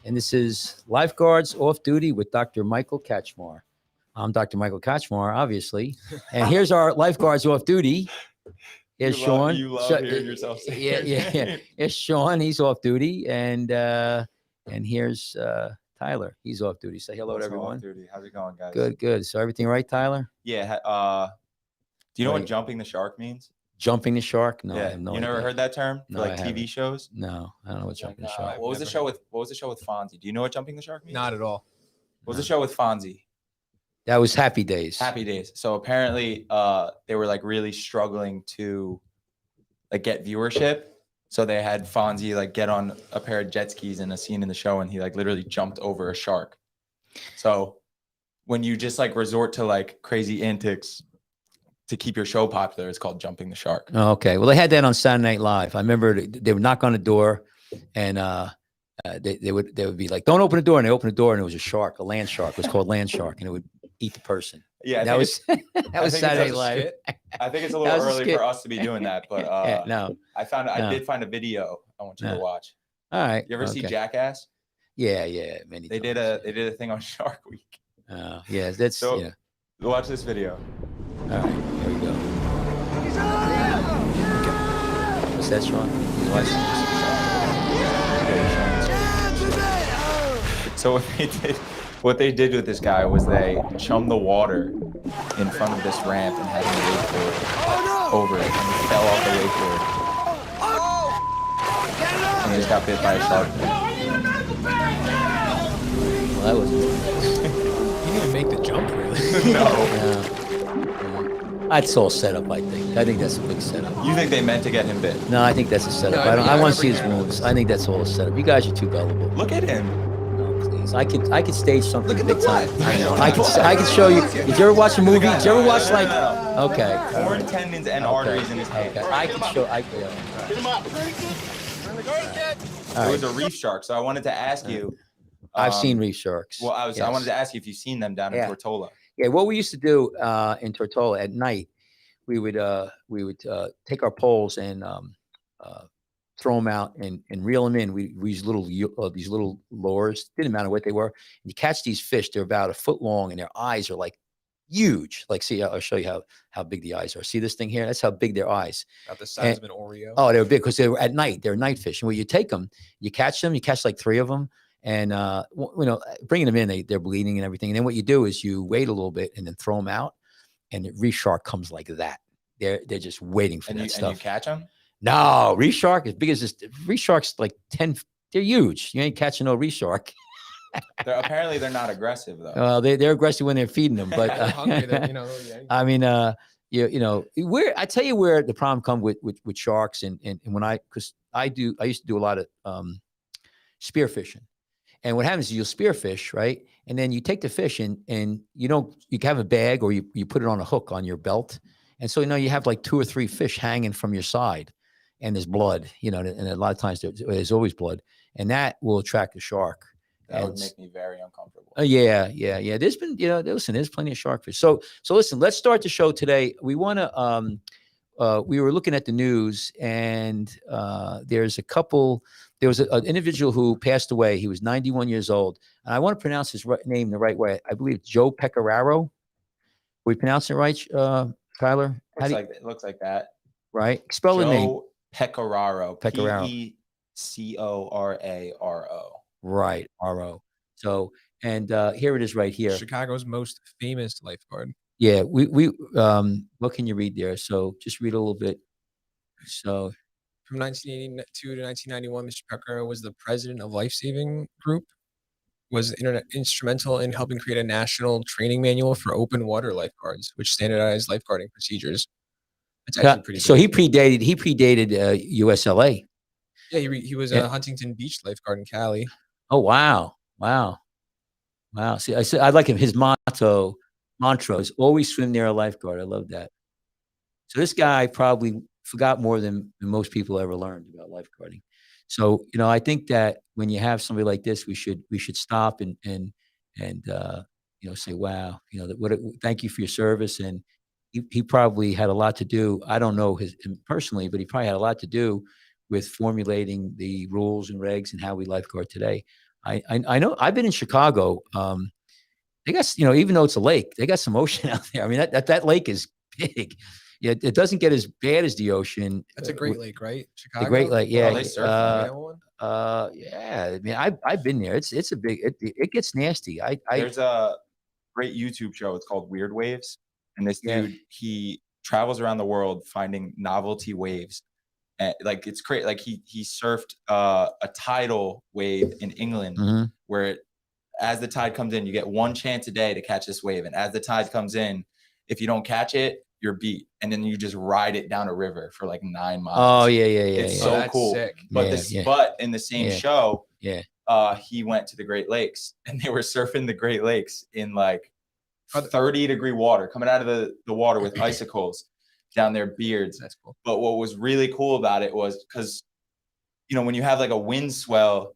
and this is Lifeguards Off Duty with Dr. Michael Kachmar. I'm Dr. Michael Kachmar, obviously, and here's our Lifeguards Off Duty. Here's Sean. You love hearing yourself say yeah. It's Sean. He's off duty, and here's Tyler. He's off duty. Say hello to everyone. Off duty. How's it going, guys? Good. So everything right, Tyler? Yeah. Do you know what jumping the shark means? Jumping the shark? No, yeah. I have no You idea. never heard that term for No, like TV shows? No, I don't know what jumping the shark. What was the show with Fonzie? Do you know what jumping the shark means? Not at all. What was the show with Fonzie? That was Happy Days. Happy Days. So apparently, they were like really struggling to like get viewership. So they had Fonzie like get on a pair of jet skis in a scene in the show, and he like literally jumped over a shark. So when you just like resort to like crazy antics to keep your show popular, it's called jumping the shark. Oh, okay. Well, they had that on Saturday Night Live. I remember they would knock on the door, and they would be like, "Don't open the door," and they opened the door, and it was a shark, a land shark. It was called land shark, and it would eat the person. Yeah, that was Saturday Night Live. I think it's a little early for us to be doing that, but no, I did find a video I want you to watch. All right. You ever see Jackass? Yeah, many. They did a thing on Shark Week. Yeah, that's so. Watch this video. All right, here we go. What's that, Sean? So what they did with this guy was they chummed the water in front of this ramp and had him wakeboard over it, and he fell off the wakeboard. And he just got bit by a shark. Well, that wasn't. You didn't even make the jump, really. No. That's all set up, I think. I think that's a big setup. You think they meant to get him bit? No, I think that's a setup. No, I want to see his wounds. I think that's all a setup. You guys are too gullible. Look at him. No, please. I could stage something big time. I know. I could show you. Did you ever watch a movie? Did you ever watch like? Okay. Torn tendons and arteries in his head. Okay. I could show. Get him up. It was a reef shark, so I wanted to ask you. I've seen reef sharks. Well, I wanted to ask you if you've seen them down in Tortola. Yeah, what we used to do in Tortola at night, we would take our poles and throw them out and reel them in. We use these little lures. Didn't matter what they were. And you catch these fish. They're about a foot long, and their eyes are like huge. Like, see, I'll show you how big the eyes are. See this thing here? That's how big their eyes. About the size of an Oreo. Oh, they were big because they were at night. They're night fish. And when you take them, you catch them. You catch like 3 of them. And, bringing them in, they're bleeding and everything. And then what you do is you wait a little bit and then throw them out. And the reef shark comes like that. They're just waiting for that stuff. And you catch them? No, reef shark, as big as this. Reef shark's like 10. They're huge. You ain't catching no reef shark. Apparently, they're not aggressive, though. Well, they're aggressive when they're feeding them. But hungry, I mean, where I tell you where the problem comes with sharks. And when I used to do a lot of spear fishing. And what happens is you'll spearfish, right? And then you take the fish and you have a bag or you put it on a hook on your belt. And so, you have like 2 or 3 fish hanging from your side and there's blood, and a lot of times there's always blood, and that will attract a shark. That would make me very uncomfortable. Yeah. There's been, listen, there's plenty of shark fish. So listen, let's start the show today. We want to, we were looking at the news and there was an individual who passed away. He was 91 years old. And I want to pronounce his name the right way. I believe it's Joe Pecoraro. We pronounce it right, Tyler? It looks like that. Right? Spell the name. Joe Pecoraro. Pecoraro. Pecoraro. Right, R-O. So, and here it is right here. Chicago's most famous lifeguard. Yeah, we what can you read there? So just read a little bit. So from 1982 to 1991, Mr. Pecoraro was the president of Life Saving Group, was instrumental in helping create a national training manual for open water lifeguards, which standardized lifeguarding procedures. It's actually pretty so he predated USLA. Yeah, he was a Huntington Beach lifeguard in Cali. Oh, wow. See, I like him. His mantra is always swim near a lifeguard. I love that. So this guy probably forgot more than most people ever learned about lifeguarding. So, I think that when you have somebody like this, we should stop and say, wow, thank you for your service. And he probably had a lot to do. I don't know him personally, but he probably had a lot to do with formulating the rules and regs and how we lifeguard today. I know. I've been in Chicago. They got, even though it's a lake, they got some ocean out there. I mean, that lake is big. Yeah, it doesn't get as bad as the ocean. That's a Great Lake, right? The Chicago. Great Lake, Oh, yeah. they surf on it. Yeah. I mean, I've been there. It's a big. It gets nasty. There's a great YouTube show. It's called Weird Waves, and this Yeah. dude, he travels around the world finding novelty waves. And like it's crazy. Like he surfed a tidal wave in England, Mhm. where as the tide comes in, you get one chance a day to catch this wave, and as the tide comes in, if you don't catch it, you're beat, and then you just ride it down a river for like 9 miles. Oh yeah. It's Yeah. so that's cool. sick. But Yeah. but in the same Yeah. show, Yeah. he went to the Great Lakes, and they were surfing the Great Lakes in like Are the- 30-degree water, coming out of the water with icicles down their beards. That's cool. But what was really cool about it was because, when you have like a wind swell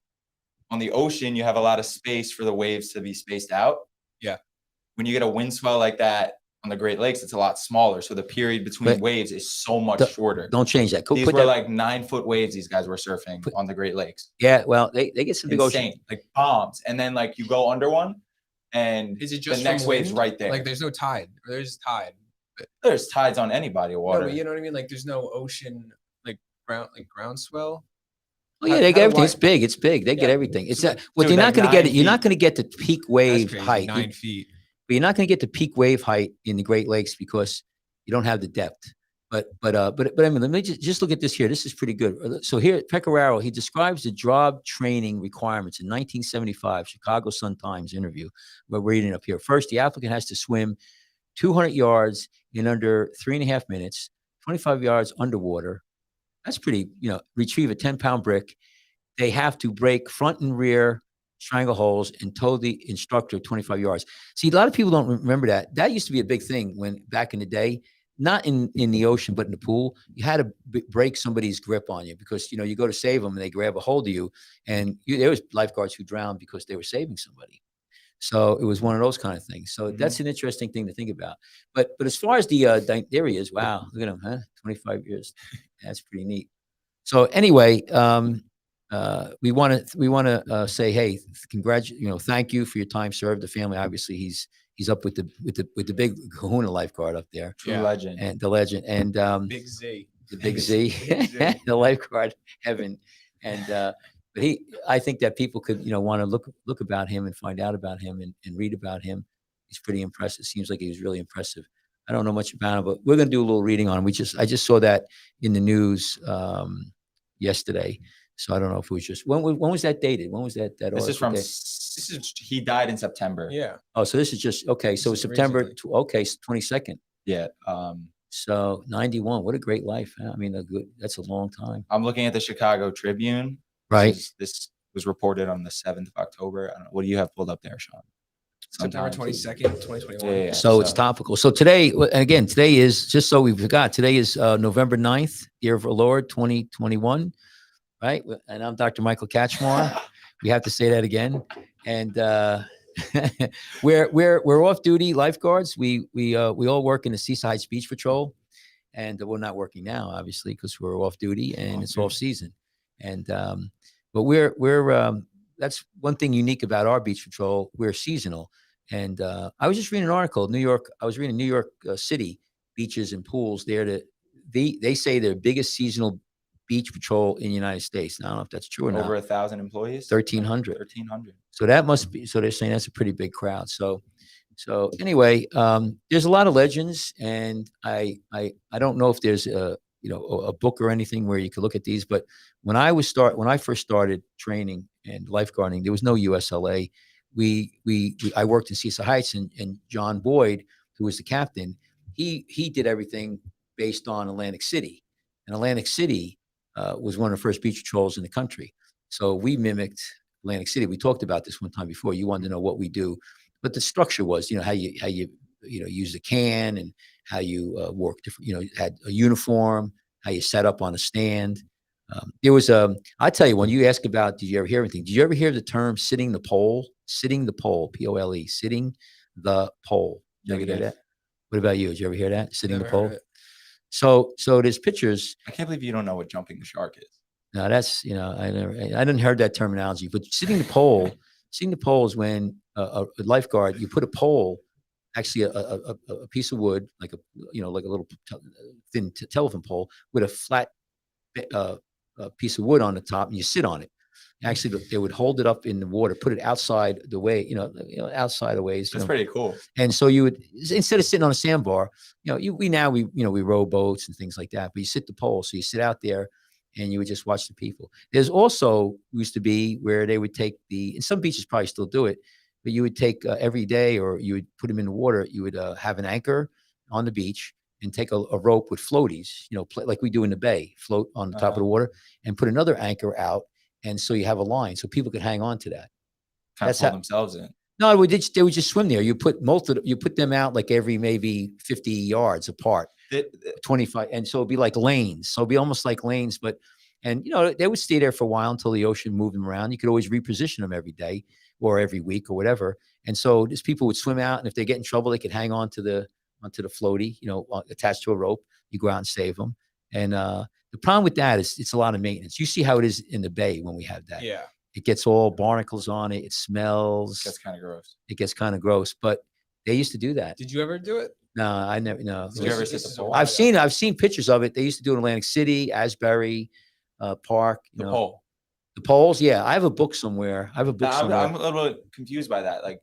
on the ocean, you have a lot of space for the waves to be spaced out. Yeah. When you get a wind swell like that on the Great Lakes, it's a lot smaller. So the period between But waves is so much shorter. Don't change that. These Put were that, like 9-foot waves these guys were surfing on the Great Lakes. yeah. Well, they get some big ocean. Insane. Like bombs. And then like you go under one and Is it just the next from wave's wind? right there. Like there's no tide. Or there's tide. There's tides on any body of water. No, but you know what I mean? Like there's no ocean groundswell. Oh yeah, How- they how get everything. wide- It's big. It's big. They get Yeah. everything. It's So that. What dude, you're not like going to get 9 it. You're not feet. going to get the peak That's wave crazy. height. 9 feet. But you're not going to get the peak wave height in the Great Lakes because you don't have the depth. But I mean, let me just look at this here. This is pretty good. So here, Pecoraro, he describes the job training requirements in 1975 Chicago Sun-Times interview. We're reading up here. First, the applicant has to swim 200 yards in under 3.5 minutes, 25 yards underwater. That's pretty. Retrieve a 10-pound brick. They have to break front and rear strangle holes and tow the instructor 25 yards. See, a lot of people don't remember that. That used to be a big thing when back in the day, not in the ocean, but in the pool. You had to break somebody's grip on you because, you go to save them and they grab a hold of you. And there was lifeguards who drowned because they were saving somebody. So it was one of those kind of things. So that's an interesting thing to think about. But as far as the, there he is. Wow. Look at him, huh? 25 years. That's pretty neat. So anyway, we want to say, hey, thank you for your time served. The family, obviously, he's up with the big Kahuna lifeguard up there, True Yeah. legend. and the legend, and Big Z. the big Z, the lifeguard heaven, and but I think that people could want to look about him and find out about him and read about him. He's pretty impressive. Seems like he was really impressive. I don't know much about him, but we're going to do a little reading on him. I just saw that in the news yesterday. So I don't know if it was just when was that dated? When was that? This is article from dated? he died in September. Yeah. Oh, so this is just okay. So This is September. recently. Okay, 22nd. Yeah. So 91. What a great life. Huh? I mean, that's a long time. I'm looking at the Chicago Tribune. Right. This was reported on the 7th of October. I don't know. What do you have pulled up there, Sean? September Sometimes. 22nd, 2021. Yeah. So it's topical. So today, and again, today is, just so we forgot, today is November 9th, year of our Lord, 2021. Right. And I'm Dr. Michael Kachmar. We have to say that again. And we're off duty lifeguards. We all work in the Seaside Heights Beach Patrol, and we're not working now, obviously, because we're off duty and it's off season. And but we're that's one thing unique about our beach patrol. We're seasonal. And I was just reading an article, New York. I was reading New York City beaches and pools. They say they're biggest seasonal beach patrol in the United States. Now, I don't know if that's true or not. Over 1,000 employees. 1,300. 1,300. So that must be. So they're saying that's a pretty big crowd. So anyway, there's a lot of legends, and I don't know if there's a book or anything where you could look at these. But when I first started training and lifeguarding, there was no USLA. I worked in Seaside Heights, and John Boyd, who was the captain, he did everything based on Atlantic City, and Atlantic City was one of the first beach patrols in the country. So we mimicked Atlantic City. We talked about this one time before. You wanted to know what we do, but the structure was, how you use the can and how you work different. Had a uniform, how you set up on a stand. There was I tell you, when you ask about, did you ever hear anything? Did you ever hear the term sitting the pole? Sitting the pole, POLE, sitting the pole. Did you ever hear that? What about you? Did you ever hear that? Sitting Never the heard pole? of it. So there's pictures. I can't believe you don't know what jumping the shark is. No, that's, I didn't heard that terminology, but sitting the pole is when a lifeguard, you put a pole, actually a piece of wood, like like a little thin telephone pole with a flat piece of wood on the top, and you sit on it. Actually, they would hold it up in the water, put it outside the way, outside the ways. That's pretty cool. And so you would, instead of sitting on a sandbar, we row boats and things like that, but you sit the pole. So you sit out there and you would just watch the people. There's also used to be where they would take and some beaches probably still do it, but you would take every day, or you would put them in the water. You would have an anchor on the beach and take a rope with floaties, like we do in the bay, float on the top of the water, and put another anchor out. And so you have a line so people could hang on to that. That's how themselves in. No, they would just swim there. You put them out like every maybe 50 yards apart, 25. And so it'd be like lanes. So it'd be almost like lanes, and they would stay there for a while until the ocean moved them around. You could always reposition them every day or every week or whatever. And so these people would swim out, and if they get in trouble, they could hang on to the floaty, attached to a rope. You go out and save them. And, the problem with that is it's a lot of maintenance. You see how it is in the bay when we have that. Yeah. It gets all barnacles on it. It smells. That's kind of gross. It gets kind of gross, but they used to do that. Did you ever do it? No, I never. No. Did you ever sit the pole? I've seen pictures of it. They used to do it in Atlantic City, Asbury Park. The pole. The poles. Yeah, I have a book somewhere. I'm a little bit confused by that. Like,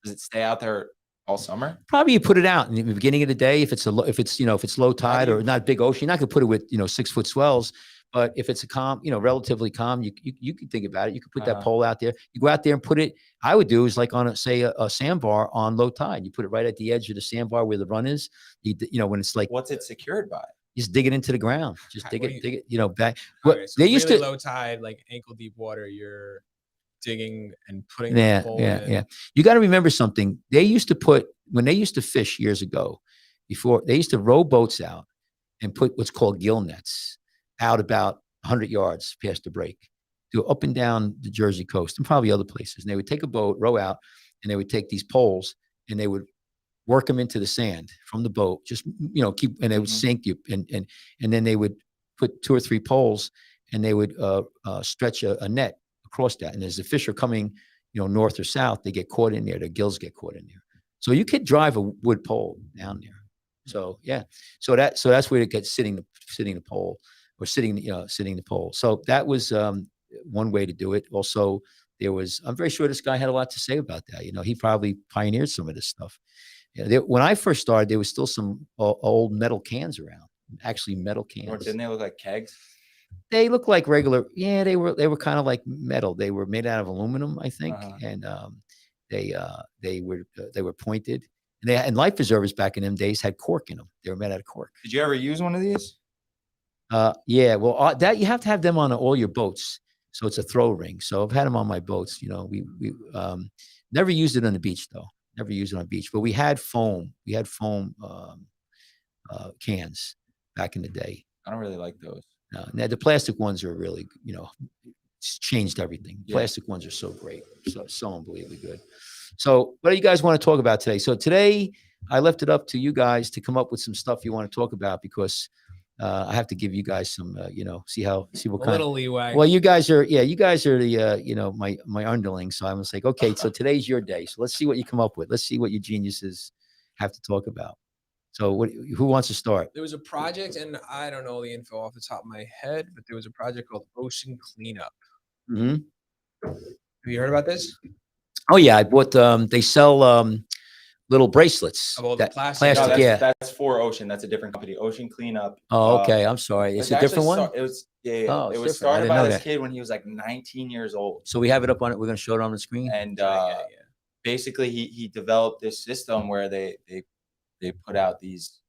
does it stay out there all summer? Probably you put it out in the beginning of the day if it's low tide or not big ocean. You're not gonna put it with 6-foot swells, but if it's a calm, relatively calm, you can think about it. You could put that pole out there. You go out there and put it. I would do is like on a sandbar on low tide. You put it right at the edge of the sandbar where the run is. When it's like, what's it secured by? Just dig it into the ground. Just dig it back. Okay, so they used to low tide, like ankle deep water. You're digging and putting the pole in. Yeah. You got to remember something. They used to when they used to fish years ago, before they used to row boats out and put what's called gill nets out about 100 yards past the break, go up and down the Jersey coast and probably other places. And they would take a boat, row out, and they would take these poles and they would work them into the sand from the boat. Just and they would sink you, and then they would put 2 or 3 poles and they would stretch a net across that. And as the fish are coming, north or south, they get caught in there. Their gills get caught in there. So you could drive a wood pole down there. So yeah, so that's where it gets sitting the pole or sitting the pole. So that was one way to do it. Also, I'm very sure this guy had a lot to say about that. He probably pioneered some of this stuff. When I first started, there was still some old metal cans around. Actually, metal cans. Or didn't they look like kegs? They look like regular. Yeah, they were kind of like metal. They were made out of aluminum, I think, and they were pointed. And life preservers back in them days had cork in them. They were made out of cork. Did you ever use one of these? Yeah. Well, that you have to have them on all your boats, so it's a throw ring. So I've had them on my boats. We never used it on the beach though. Never used it on the beach, but we had foam. We had foam cans back in the day. I don't really like those. Now the plastic ones are really, it's changed everything. Yeah. Plastic ones are so great, so unbelievably good. So what do you guys want to talk about today? So today I left it up to you guys to come up with some stuff you want to talk about, because I have to give you guys some, see what kind of leeway. Well, you guys are the, my underlings. So I was like, okay, so today's your day. So let's see what you come up with. Let's see what you geniuses have to talk about. So who wants to start? There was a project, and I don't know the info off the top of my head, but there was a project called Ocean Cleanup. Mm-hmm. Have you heard about this? Oh yeah, I bought. They sell little bracelets. Oh, the plastic. No, yeah. That's for Ocean. That's a different company. Ocean Cleanup. Oh, okay. I'm sorry. It's a different one. It was Oh, it was different. I started didn't by know this that. kid when he was like 19 years old. So we have it up on it. We're going to show it on the screen. And basically, he developed this system where they put out these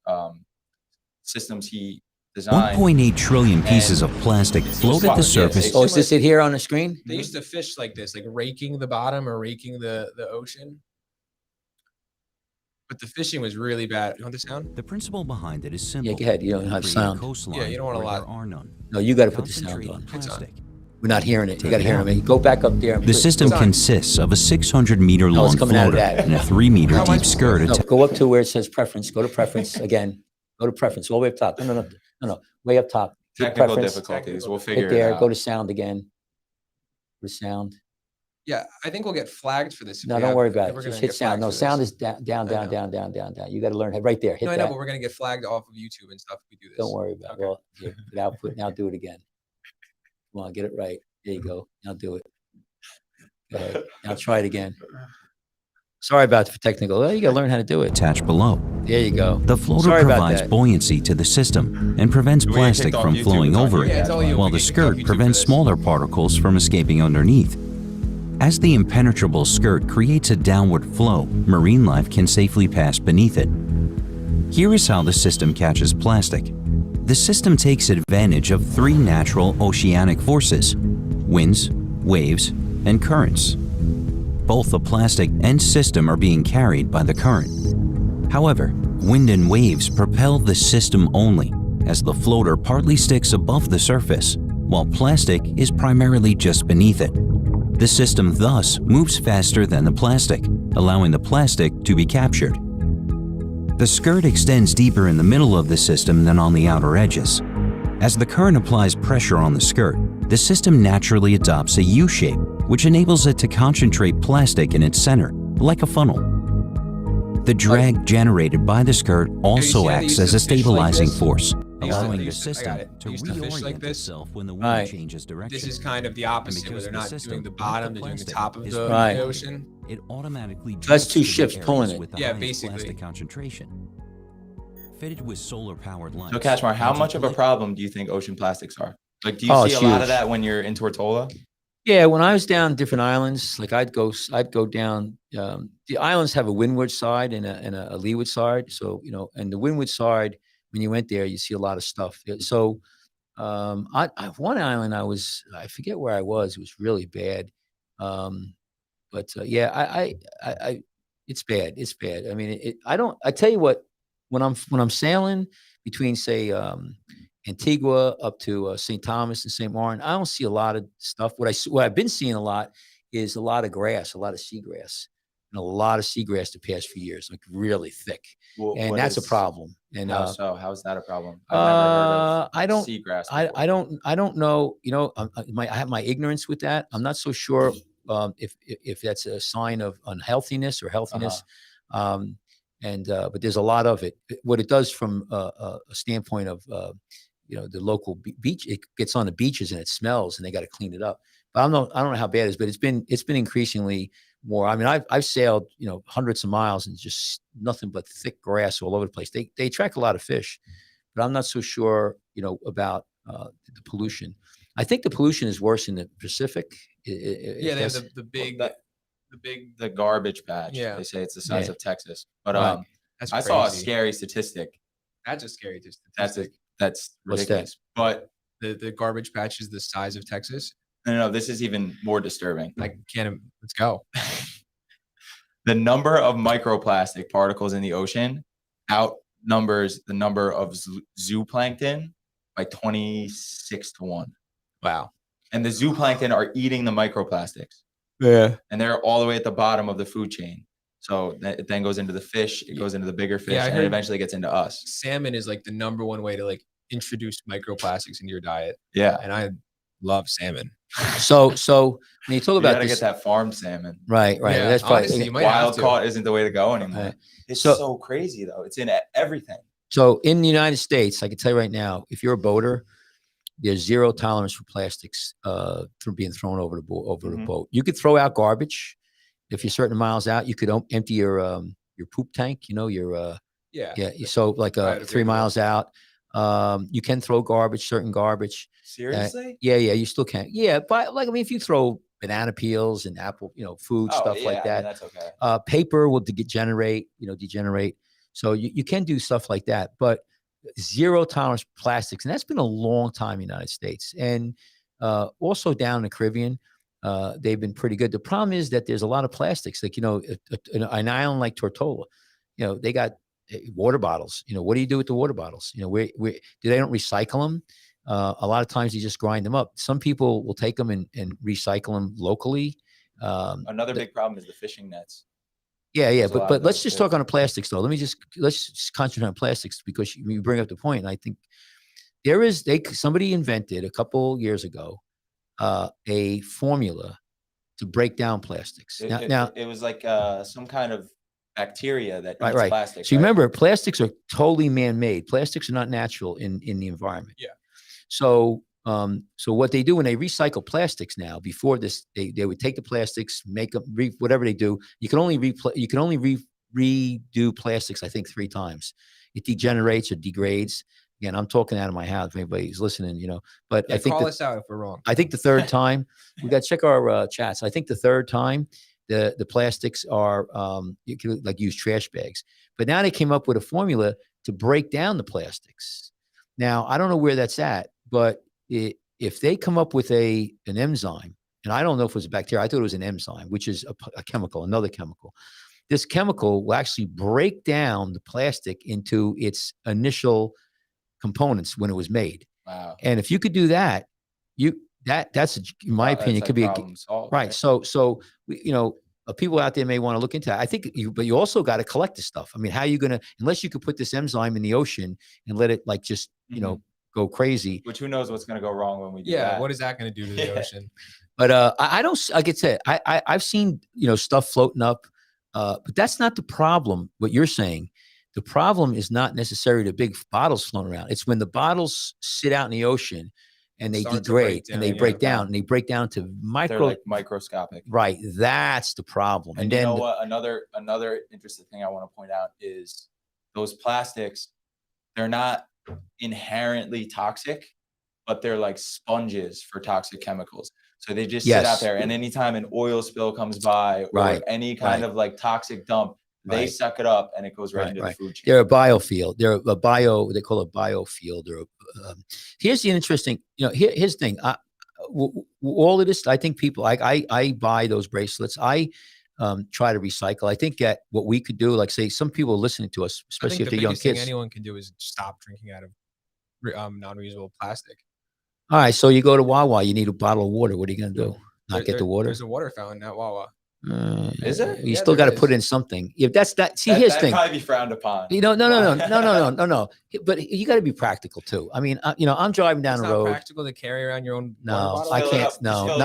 systems he designed. 1.8 trillion pieces of plastic float at the surface. Oh, is this it here on the screen? They used to fish like this, like raking the bottom or raking the ocean. But the fishing was really bad. You want the sound? The principle behind it is simple. Yeah, go ahead. You don't have sound. Yeah, you don't want a lot. There are none. No, you got to put the sound on. Plastic. We're not hearing it. You got to hear me. Go back up there. The system consists of a 600-meter long coming out of floater that. and a 3-meter deep skirt. No, go up to where it says preference. Go to preference again. Go to preference all the way up top. No. Way up top. Technical preference. difficulties. We'll Hit figure it there. out. Go to sound again. Go to sound. Yeah, I think we'll get flagged for this. No, don't worry about it. Just hit sound. No, sound is down. I know. You got to learn right there. Hit No, I that. know, but we're gonna get flagged off of YouTube and stuff if we do this. Don't worry about it. Okay. Well, the output. Now do it again. Come on, get it right. There you go. Now do it. Go ahead. Now try it again. Sorry about the technical. Well, you got to learn how to do it. Attached below. There you go. The floater Sorry about provides that. buoyancy to the system and prevents We get plastic kicked off from YouTube, flowing it's on over you. it, Yeah, it's all you. while We the get kicked off skirt YouTube for prevents this. smaller particles from escaping underneath. As the impenetrable skirt creates a downward flow, marine life can safely pass beneath it. Here is how the system catches plastic. The system takes advantage of three natural oceanic forces: winds, waves, and currents. Both the plastic and system are being carried by the current. However, wind and waves propel the system only, as the floater partly sticks above the surface, while plastic is primarily just beneath it. The system thus moves faster than the plastic, allowing the plastic to be captured. The skirt extends deeper in the middle of the system than on the outer edges. As the current applies pressure on the skirt, the system naturally adopts a U shape, which enables it to concentrate plastic in its center, like a funnel. The drag generated by the skirt also how they acts used as to a fish like stabilizing this? force, They used to- allowing they the used to- I system got it. to They used to fish like reorient this. itself when the wind Right. changes direction. This is kind of the opposite, where because they're the not system, doing the like bottom, the they're doing the plastic, top of is the Right. ocean. It automatically That's drifts two to the ships areas pulling it. with the Yeah, highest basically. plastic concentration. Fitted with solar-powered lights. So, Kachmar, how and much of a glitter- problem do you think ocean plastics are? Like, do you Oh, see a it's lot huge. of that when you're in Tortola? Yeah, when I was down different islands, like I'd go down. The islands have a windward side and a leeward side. So and the windward side, when you went there, you see a lot of stuff. So, one island I forget where I was. It was really bad. But yeah, it's bad. It's bad. I mean, I tell you what, when I'm sailing between say Antigua up to St. Thomas and St. Martin, I don't see a lot of stuff. What I've been seeing a lot is a lot of grass, a lot of seagrass, and a lot of seagrass the past few years, like really thick, and that's a problem. And How so? How's that a problem? I've never heard of I don't. seagrass I before. don't know. I have my ignorance with that. I'm not so sure if that's a sign of unhealthiness or healthiness. But there's a lot of it. What it does from a standpoint of the local beach, it gets on the beaches and it smells, and they got to clean it up. But I don't know how bad it is, but it's been increasingly more. I mean, I've sailed hundreds of miles and just nothing but thick grass all over the place. They attract a lot of fish, but I'm not so sure about the pollution. I think the pollution is worse in the Pacific. Yeah, they have The garbage patch. Yeah. They say it's the size Yeah. of Texas. But Right. That's I saw a crazy. scary statistic. That's a scary That's statistic. that's What's that? ridiculous. But The garbage patch is the size of Texas. no, this is even more disturbing. I can't. Let's go. The number of microplastic particles in the ocean outnumbers the number of zooplankton by 26-1. Wow. And the zooplankton are eating the microplastics. Yeah. And they're all the way at the bottom of the food chain. So it then goes into the fish, it goes into the bigger fish, I and it heard- eventually gets into us. Salmon is like the number one way to like introduce microplastics into your diet, Yeah. and I love salmon. So when you talk You about gotta this, get that farmed salmon. right, Yeah, that's probably honestly, you might have Wild to. caught isn't the way to go anymore. Right. It's So- so crazy though. It's in everything. So in the United States, I can tell you right now, if you're a boater, there's zero tolerance for plastics from being thrown over the Mhm. boat. You could throw out garbage if you're certain miles out. You could empty your poop tank. Yeah. So like 3 Biodegradable. miles out, you can throw garbage, certain garbage. Seriously? Yeah, you still can. Yeah, but like if you throw banana peels and apple, food stuff yeah, like I mean, that. that's okay. Paper will degenerate. So you can do stuff like that, but zero tolerance for plastics, and that's been a long time in the United States, and also down in the Caribbean, they've been pretty good. The problem is that there's a lot of plastics, like an island like Tortola, they got water bottles. What do you do with the water bottles? They don't recycle them. A lot of times you just grind them up. Some people will take them and recycle them locally. Another big problem is the fishing nets. Yeah, There's a lot but of let's those just too. talk on the plastics though. Let's just concentrate on plastics because you bring up the point. And I think somebody invented a couple years ago a formula to break down plastics. Now, It was like some kind of bacteria that right, eats right. plastic. So you right? remember, plastics are totally man-made. Plastics are not natural in the environment. Yeah. So so what they do when they recycle plastics now, before this, they would take the plastics, make them whatever they do. You can only redo plastics, I think, 3 times. It degenerates or degrades. Again, I'm talking out of my house if anybody's listening, but Yeah, I think call us out if we're wrong. I think the third time, we got to check our chats. I think the third time the plastics are, you can like use trash bags, but now they came up with a formula to break down the plastics. Now, I don't know where that's at, but if they come up with an enzyme, and I don't know if it was a bacteria, I thought it was an enzyme, which is a chemical, another chemical. This chemical will actually break down the plastic into its initial components when it was made. Wow. And if you could do that, that's in my opinion, That's could be problem solved, right. So people out there may want to look into that. I think but you also got to collect the stuff. I mean, how are you going to, unless you could put this enzyme in the ocean and let it like just, go crazy. Which who knows what's going to go wrong when we do Yeah, that. what is that going to do to the ocean? But I don't, like I said, I've seen, stuff floating up, but that's not the problem. What you're saying, the problem is not necessarily the big bottles floating around. It's when the bottles sit out in the ocean and they degrade and they break down and they break down to They're like microscopic. Right. That's the problem. And then you know what? Another interesting thing I want to point out is those plastics, they're not inherently toxic, but they're like sponges for toxic chemicals. So they just sit out there, and anytime an oil spill comes by or any kind of like toxic dump, they suck it up and it goes right into the food chain. They're a biofield. They're a they call it a biofield. Or here's the interesting, here's the thing. All of this, I think people, I buy those bracelets. I try to recycle. I think that what we could do, like say some people listening to us, especially if they're young kids. The biggest thing anyone can do is stop drinking out of non-reusable plastic. All right, so you go to Wawa, you need a bottle of water. What are you going to do? Not get the water? There's a water fountain at Wawa. Is there? You still got to put in something. If that's that, see, here's the thing. Probably be frowned upon. No. But you got to be practical too. I mean, I'm driving down the road. It's not practical to carry around your own. No, water bottle? I can't. No,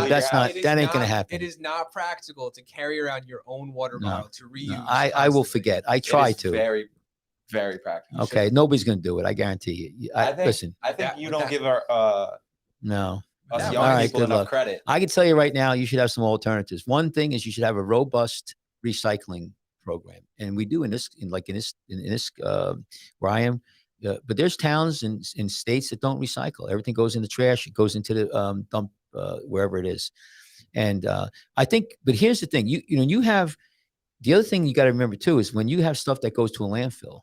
that's not. That ain't gonna happen. It is not practical to carry around your own water bottle to reuse. No, I will forget. I try to. Very, very practical. Okay, nobody's gonna do it. I guarantee you. Listen. I think you don't give our no. Us young people enough credit. I can tell you right now, you should have some alternatives. One thing is you should have a robust recycling program, and we do in this where I am. But there's towns in states that don't recycle. Everything goes in the trash. It goes into the dump wherever it is. And I think, but here's the thing: you have the other thing you got to remember too is when you have stuff that goes to a landfill,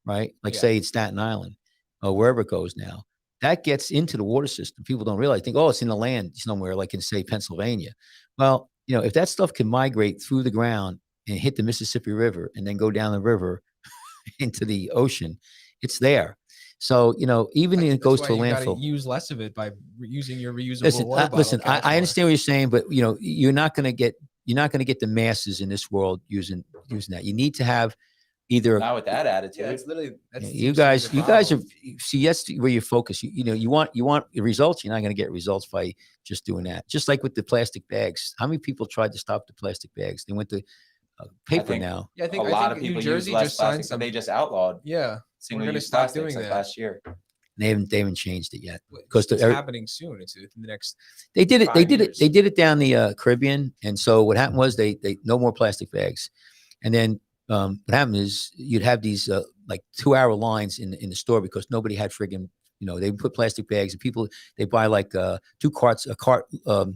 right? Like say it's Staten Island or wherever it goes now. That gets into the water system. People don't realize, think, oh, it's in the land somewhere, like in, say, Pennsylvania. Well, if that stuff can migrate through the ground and hit the Mississippi River and then go down the river into the ocean, it's there. So, even if it goes to a landfill. Use less of it by using your reusable water bottle. Listen, I understand what you're saying, but you're not going to get the masses in this world using that. You need to have either not with that attitude. Yeah, it's literally you guys are see that's where you focus. You want results. You're not going to get results by just doing that. Just like with the plastic bags. How many people tried to stop the plastic bags? They went to paper now. Yeah, I think a lot of people New Jersey use less just signed plastic, some. They just outlawed. Yeah, we're going to stop doing that last year. They haven't changed it yet because it's happening soon. It's in the next. They did it. They did it down the Caribbean, and so what happened was they no more plastic bags, and then. What happened is you'd have these like 2-hour lines in the store because nobody had friggin', they put plastic bags and people, they buy like 2 carts, a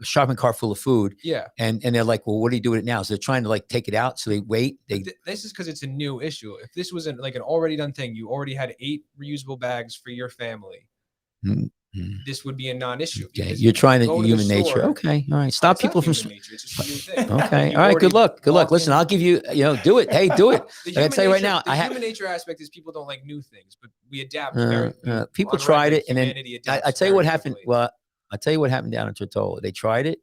shopping cart full of food. Yeah. And they're like, well, what do you do with it now? So they're trying to like take it out. So they wait. This is because it's a new issue. If this wasn't like an already done thing, you already had 8 reusable bags for your family. Mm-hmm. This would be a non-issue. Okay, you're trying to human nature. Okay, all right. Stop people from. Okay, all right. Good luck. Listen, I'll give you. Do it. Hey, do it. I can tell you right now. The human nature aspect is people don't like new things, but we adapt. People tried it, and then I tell you what happened. Well, I tell you what happened down in Tortola. They tried it.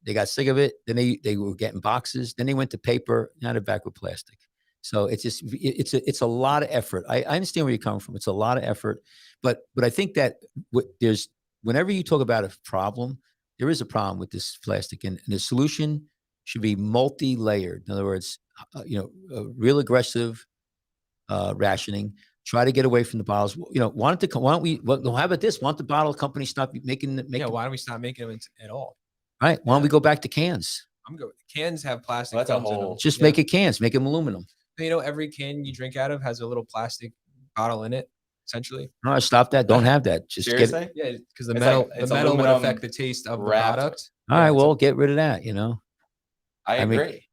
They got sick of it. Then they were getting boxes. Then they went to paper. Now they're back with plastic. So it's a lot of effort. I understand where you're coming from. It's a lot of effort, but I think that whenever you talk about a problem, there is a problem with this plastic, and the solution should be multi-layered. In other words, real aggressive rationing. Try to get away from the bottles. Why don't we? Well, how about this? Why don't the bottle company stop making? Yeah, why don't we stop making them at all? Right. Why don't we go back to cans? I'm good. Cans have plastic. Well, that's a films in them. whole- Just make it cans. Make them aluminum. Every can you drink out of has a little plastic bottle in it, essentially. No, stop that. Don't have that. Just get it. Seriously? Yeah, because the It's metal, like- it's the metal would aluminum affect the taste of the wrapped. product. All Yeah, right. it's Well, get rid of that. I mean, agree.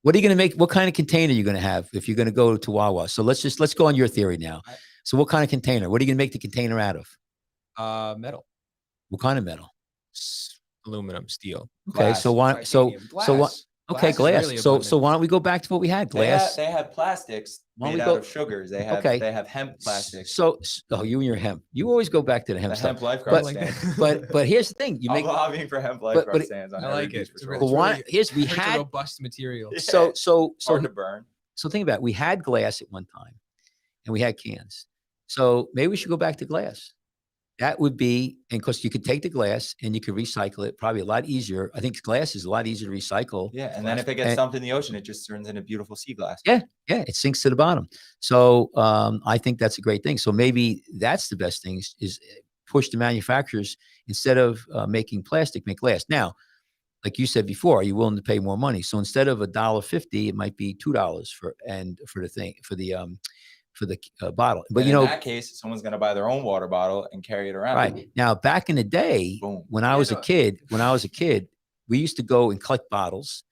What are you going to make? What kind of container are you going to have if you're going to go to Wawa? So let's go on your theory now. So what kind of container? What are you going to make the container out of? Metal, What kind of metal? aluminum, steel. Okay. So why? Titanium, So what? glass. Okay, is glass. really So abundant. why don't we go back to what we had? Glass. They have plastics Why don't made we out go- of sugars. They Okay. have hemp plastics. So you and your hemp. You always go back to the hemp The stuff. hemp lifeguard But stand. but here's the thing. You I'm make. lobbying for hemp lifeguard but stands on I every like beach it. It's patrol. But why? really- Here's we It's a had. robust material. Yeah. So Hard to burn. So think about it. We had glass at one time, and we had cans. So maybe we should go back to glass. That would be, and because you could take the glass and you could recycle it, probably a lot easier. I think glass is a lot easier to recycle. Yeah, and then if it gets And- dumped in the ocean, it just turns into beautiful sea glass. Yeah, it sinks to the bottom. So I think that's a great thing. So maybe that's the best thing is push the manufacturers, instead of making plastic, make glass. Now, like you said before, are you willing to pay more money? So instead of $1.50, it might be $2 for the bottle. But And in that case, someone's going to buy their own water bottle and carry it around. right now, back in the day, Boom. when I was a kid, we used to go and collect bottles,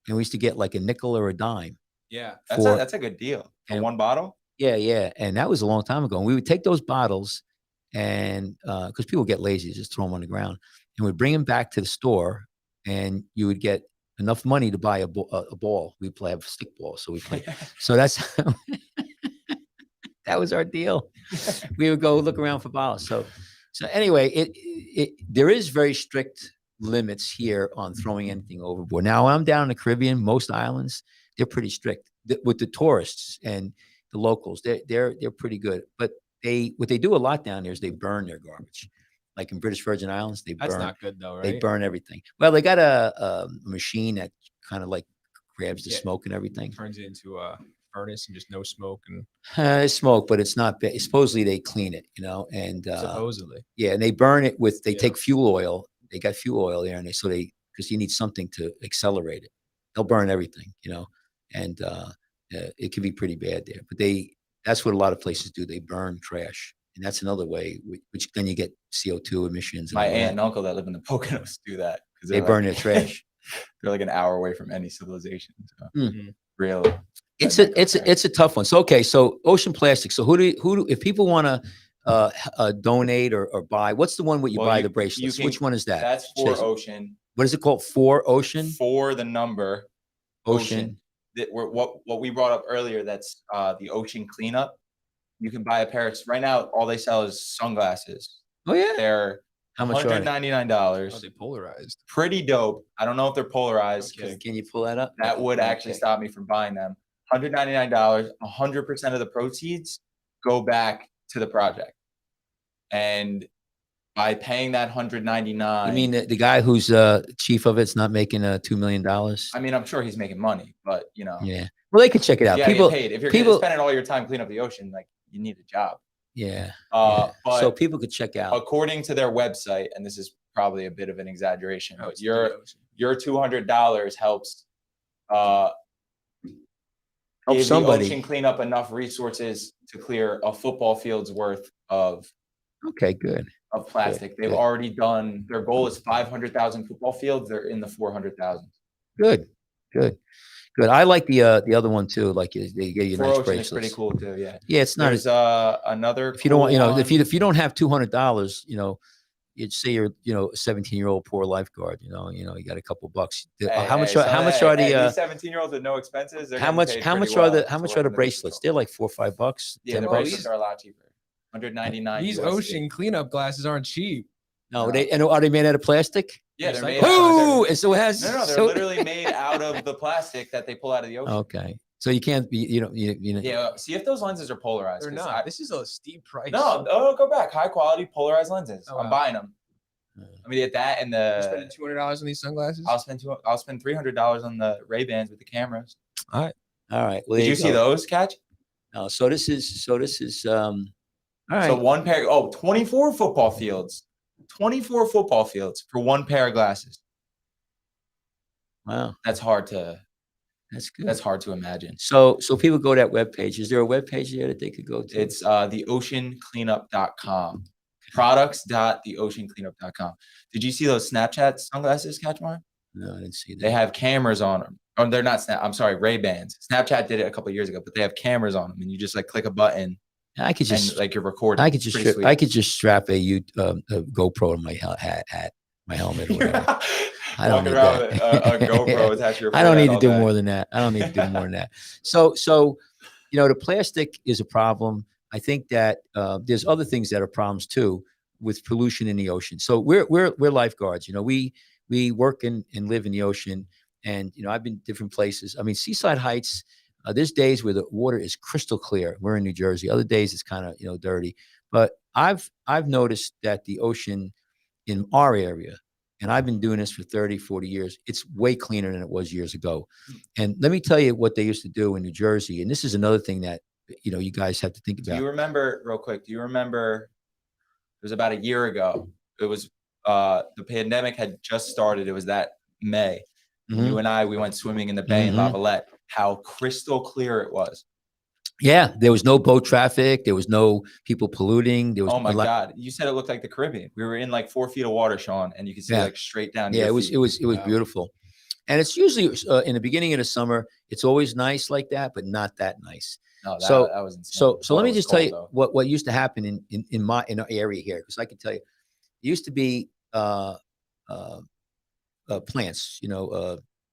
and we used to get like a nickel or a dime. Yeah. That's a good deal. For And- one bottle? Yeah, and that was a long time ago. And we would take those bottles, and because people get lazy, just throw them on the ground, and we'd bring them back to the store, and you would get enough money to buy a ball. We play a stick ball, so we play. So that's that was our deal. We would go look around for bottles. So anyway, there is very strict limits here on throwing anything overboard. Now, when I'm down in the Caribbean, most islands, they're pretty strict with the tourists and the locals. They're pretty good. But what they do a lot down there is they burn their garbage. Like in British Virgin Islands, they That's burn. not good though, right? They burn everything. Well, they got a machine that kind of like grabs the Yeah. smoke and everything. Turns it into a furnace and just no smoke and It's smoke, but it's not bad. Supposedly they clean it, and supposedly. yeah, and they burn it with. They Yeah. take fuel oil. They got fuel oil there, and because you need something to accelerate it. They'll burn everything, and it can be pretty bad there. But that's what a lot of places do. They burn trash, and that's another way, which then you get CO2 emissions. and My all that. aunt and uncle that live in the Poconos do that. 'Cause They they're burn like- their trash. They're like an hour away from any civilization. So Mm. real. It's redneck a tough one. So so ocean plastic. So who do if people want to donate or buy? What's the one where you Well, buy you- the you bracelets? can- Which one is that? That's for Chase it. ocean. What is it called? For ocean. For the number Ocean. what we brought up earlier, that's the ocean cleanup. You can buy a pair of, right now all they sell is sunglasses. Oh yeah. They're How much are they? $199. Are they polarized? Pretty dope. I don't know if they're polarized, 'cause Okay. Can you pull that up? that would actually Okay. stop me from buying them. $199, 100% of the proceeds go back to the project. And by paying that $199, You mean the guy who's chief of it's not making $2 million? I mean, I'm sure he's making money, but Yeah. Well, they could check it out. yeah, People. get paid. If you're people- spending all your time cleaning up the ocean, like you need a job. Yeah. But So people could check out. according to their website, and this is probably a bit of an exaggeration, Oh, but it's the your ocean. $200 helps Help give somebody. the ocean clean up enough resources to clear a football field's worth of Okay. Good. plastic. They've good. already done, their goal is 500,000 football fields. They're in the 400,000. Good. I like the other one too. Like they give you For nice ocean is bracelets. pretty cool too. Yeah. Yeah, it's not There's as another. if you don't want, cool one. if you don't have $200, you'd say you're, a 17-year-old poor lifeguard, you got a couple bucks. How much are the 17-year-olds with no expenses? They're how getting much paid how much pretty are well the to how much work are in the beach bracelets? patrol. They're like $4 or $5, Yeah, $10 the bucks. bracelets are a lot cheaper. $199. These USD. ocean cleanup glasses aren't cheap. No, and are they made out of plastic? Yeah, they're Recycled. made. Ooh, and so it has No, they're so- literally made out of the plastic that they pull out of the ocean. Okay. So you can't be, you know. Yeah. See if those lenses are polarized. They're 'cause not. This is a steep price. No, go back. High quality polarized lenses. Oh, I'm wow. buying them. I mean, get that and You're spending the. $200 on these sunglasses. I'll spend $300 on the Ray-Bans with the cameras. All right. Well, Did there you see go. those, Kach? No, so this is all right. So one pair. 24 football fields. 24 football fields for one pair of glasses. Wow, That's hard to. that's good. That's hard to imagine. So people go to that webpage. Is there a webpage there that they could go to? It's theoceancleanup.com. Products.theoceancleanup.com. Did you see those Snapchat sunglasses, Kachmar? No, I didn't see that. They have cameras on them. Oh, they're not I'm sorry, Ray-Bans. Snapchat did it a couple of years ago, but they have cameras on them, and you just like click a button I could just and like you're recording. I could just Pretty sweet. I could just strap a GoPro to my hat, my helmet or whatever. I don't Walking need around that. with a GoPro attached to your I don't need forehead to all do day. more than that. I don't need to do more than that. So the plastic is a problem. I think that there's other things that are problems too with pollution in the ocean. So we're lifeguards. We work and live in the ocean, and I've been different places. I mean, Seaside Heights. There's days where the water is crystal clear. We're in New Jersey. Other days it's kind of dirty. But I've noticed that the ocean in our area, and I've been doing this for 30, 40 years, it's way cleaner than it was years ago. And let me tell you what they used to do in New Jersey. And this is another thing that, you guys have to think Do about. you remember, real quick, it was about a year ago. It was the pandemic had just started. It was that May. Mhm. You and we went swimming in the bay in Mhm. Lavalette. How crystal clear it was. Yeah, there was no boat traffic. There was no people polluting. There was Oh my God. You said it looked like the Caribbean. We were in like 4 feet of water, Sean, and you could see Yeah. like straight down. to Yeah, your it was feet. Wow. beautiful. And it's usually in the beginning of the summer, it's always nice like that, but not that nice. No, that was insane. So let Water me was just tell cold, you though. what used to happen in our area here, because I can tell you, it used to be plants,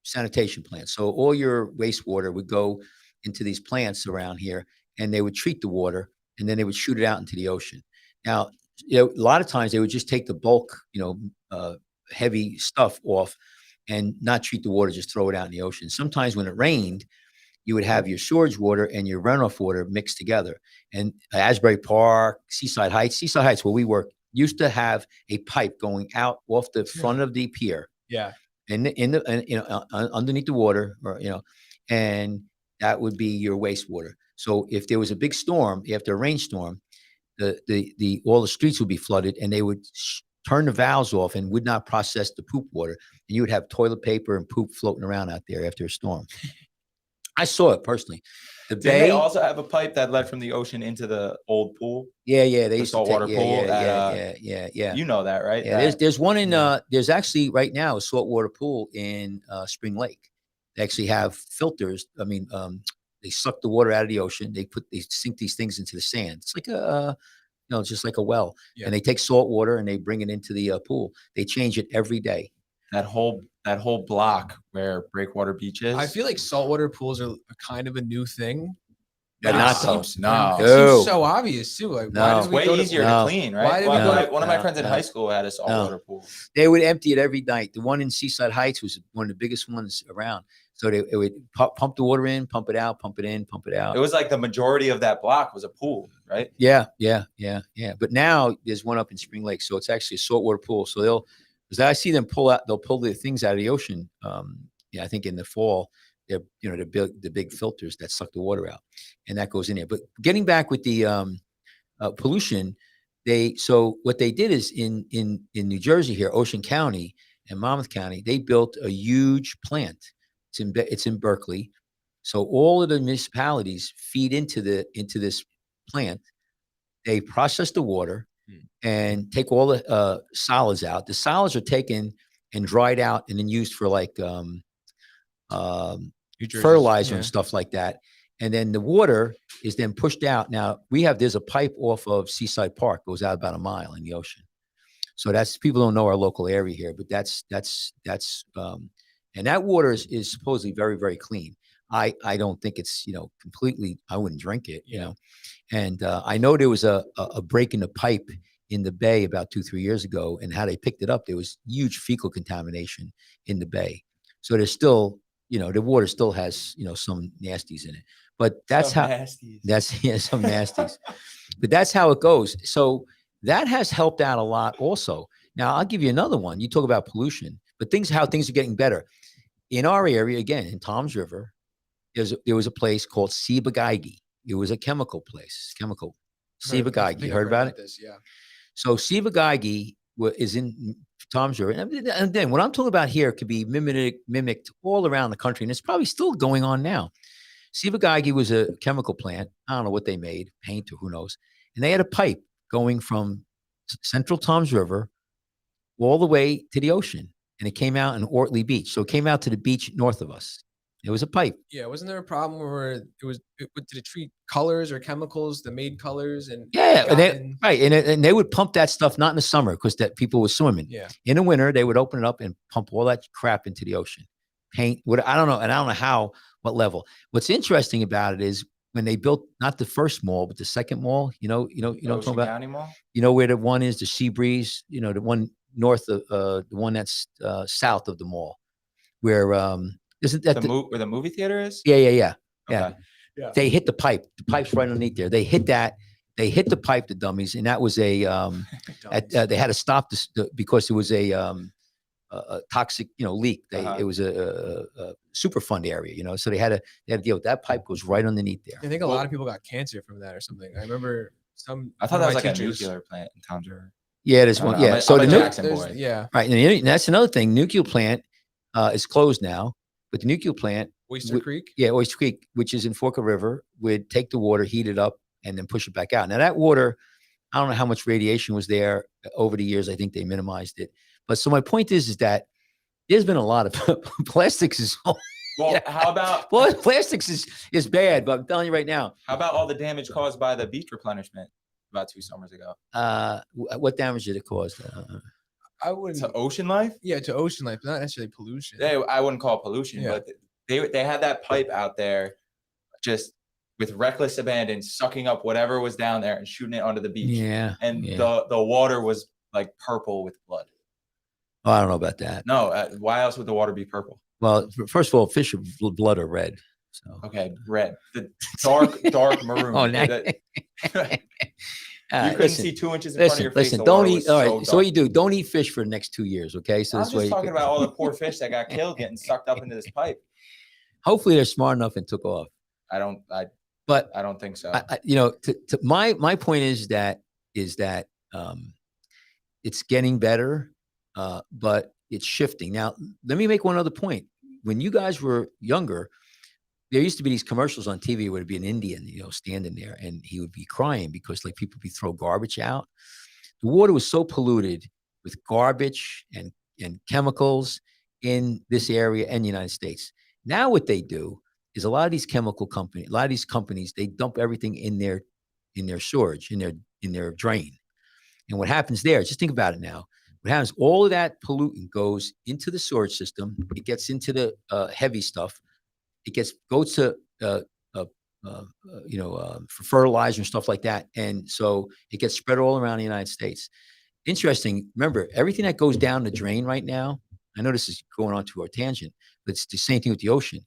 sanitation plants. So all your wastewater would go into these plants around here, and they would treat the water, and then they would shoot it out into the ocean. Now, a lot of times they would just take the bulk, heavy stuff off and not treat the water, just throw it out in the ocean. Sometimes when it rained, you would have your storage water and your runoff water mixed together. And Asbury Park, Seaside Heights, where we work, used to have a pipe going out off the front of the pier. Yeah. And underneath the water, and that would be your wastewater. So if there was a big storm after a rainstorm, all the streets would be flooded, and they would turn the valves off and would not process the poop water, and you would have toilet paper and poop floating around out there after a storm. I saw it personally. Did they also have a pipe that led from the ocean into the old pool? Yeah, they The used to saltwater pool yeah. You know that, right? Yeah, there's one in there's actually right now a saltwater pool in Spring Lake. They actually have filters. I mean, they suck the water out of the ocean. They sink these things into the sand. It's like just like a well. Yeah. And they take salt water and they bring it into the pool. They change it every day. That whole block where Breakwater Beach is. I feel like saltwater pools are kind of a new thing. They're It not seems- so. No. It No. seems so obvious too. Like, No. why It's did we way go to- easier No. to clean, Why right? did we go to- One of my No, friends in no. high school had a saltwater pool. They would empty it every night. The one in Seaside Heights was one of the biggest ones around. So it would pump the water in, pump it out, pump it in, pump it out. It was like the majority of that block was a pool, right? Yeah. But now there's one up in Spring Lake, so it's actually a saltwater pool. So because I see them they'll pull the things out of the ocean. I think in the fall, they're the big filters that suck the water out, and that goes in there. But getting back with the pollution, so what they did is in New Jersey here, Ocean County and Monmouth County, they built a huge plant. It's in Berkeley. So all of the municipalities feed into this plant. They process the water and take all the solids out. The solids are taken and dried out and then used for like New Jersey's- fertilizer yeah. and stuff like that. And then the water is then pushed out. Now there's a pipe off of Seaside Park, goes out about a mile in the ocean. So people don't know our local area here, but that's and that water is supposedly very, very clean. I don't think it's, completely, I wouldn't drink it, And I know there was a break in the pipe in the bay about 2-3 years ago, and how they picked it up, there was huge fecal contamination in the bay. So there's still the water still has, some nasties in it. But that's Some how nasties. that's yeah, some nasties. But that's how it goes. So that has helped out a lot also. Now I'll give you another one. You talk about pollution, but how things are getting better. In our area, again, in Tom's River, there was a place called Sibagagi. It was a chemical place, Sibagagi. You heard about it? This, yeah. So Sibagagi is in Tom's River. And then what I'm talking about here could be mimicked all around the country, and it's probably still going on now. Sibagagi was a chemical plant. I don't know what they made, paint or who knows. And they had a pipe going from central Tom's River all the way to the ocean. And it came out in Ortley Beach. So it came out to the beach north of us. It was a pipe. Yeah, wasn't there a problem where did it treat colors or chemicals, the made colors and Yeah, cotton? right. And they would pump that stuff not in the summer because that people were swimming. Yeah. In the winter, they would open it up and pump all that crap into the ocean. Paint, I don't know, and I don't know what level. What's interesting about it is when they built not the first mall, but the second mall. You know what I'm talking about. County Mall? You know where the one is, the Sea Breeze. The one north of the one that's south of the mall, where isn't that where the movie theater is? Yeah. Okay. Yeah. They hit the pipe. The pipe's right underneath there. They hit that. They hit the pipe, the dummies, and that was they had to stop this because it was a toxic, leak. It was a Superfund area, so they had to deal with that. Pipe goes right underneath there. I think a lot of people got cancer from that or something. I remember I thought that was like a nuclear plant in Tom's River. Yeah, there's one. Yeah, so the Jackson boy. Yeah, right, and that's another thing. Nuclear plant is closed now, but the nuclear plant, Oyster Creek. Yeah, Oyster Creek, which is in Forked River, would take the water, heat it up, and then push it back out. Now that water, I don't know how much radiation was there over the years. I think they minimized it. But so my point is that there's been a lot of plastics is. Well, how about plastics is bad, but I'm telling you right now. How about all the damage caused by the beach replenishment about 2 summers ago? What damage did it cause? I wouldn't. To ocean life? Yeah, to ocean life, not necessarily pollution. I wouldn't call it pollution, but they had that pipe out there just with reckless abandon, sucking up whatever was down there and shooting it onto the beach. Yeah. And the water was like purple with blood. Oh, I don't know about that. No, why else would the water be purple? Well, first of all, fish of blood are red. So okay, red. The dark maroon. Oh, now, you couldn't see 2 inches in front of your face. Listen, don't eat. All right, so what you do? Don't eat fish for the next 2 years, okay? So I'm just talking about all the poor fish that got killed getting sucked up into this pipe. Hopefully, they're smart enough and took off. I don't think so. My point is that it's getting better, but it's shifting. Now, let me make one other point. When you guys were younger, there used to be these commercials on TV where it'd be an Indian, standing there, and he would be crying because like people would throw garbage out. The water was so polluted with garbage and chemicals in this area and the United States. Now what they do is a lot of these companies, they dump everything in their storage, in their drain. And what happens there, just think about it now. What happens, all of that pollutant goes into the storage system. It gets into the heavy stuff. It goes to for fertilizer and stuff like that. And so it gets spread all around the United States. Interesting. Remember, everything that goes down the drain right now, I know this is going on to our tangent, but it's the same thing with the ocean.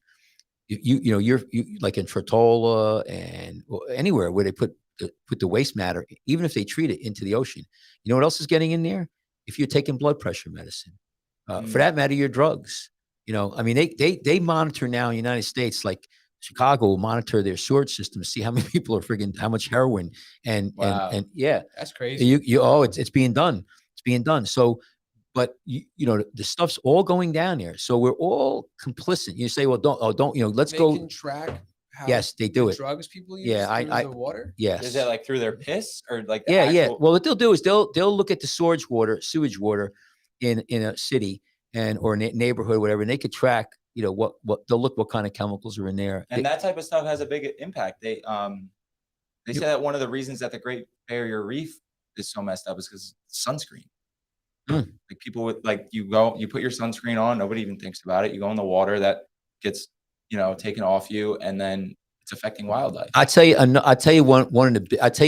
You're like in Fertola and anywhere where they put the waste matter, even if they treat it into the ocean. You know what else is getting in there? If you're taking blood pressure medicine, for that matter, your drugs. They monitor now in the United States, like Chicago will monitor their sewage system to see how many people are how much heroin and yeah, that's crazy. It's being done. It's being done. So, but the stuff's all going down there. So we're all complicit. You say, well, let's go. They can track. Yes, they do it. Drugs people use. Yeah, the water. Yes. Is that like through their piss or like? Yeah. Well, what they'll do is they'll look at the sewage water in a city or a neighborhood, whatever, and they could track. What they'll look what kind of chemicals are in there. And that type of stuff has a big impact. They say that one of the reasons that the Great Barrier Reef is so messed up is because sunscreen. Like people with you put your sunscreen on, nobody even thinks about it. You go in the water, that gets taken off you, and then it's affecting wildlife. I tell you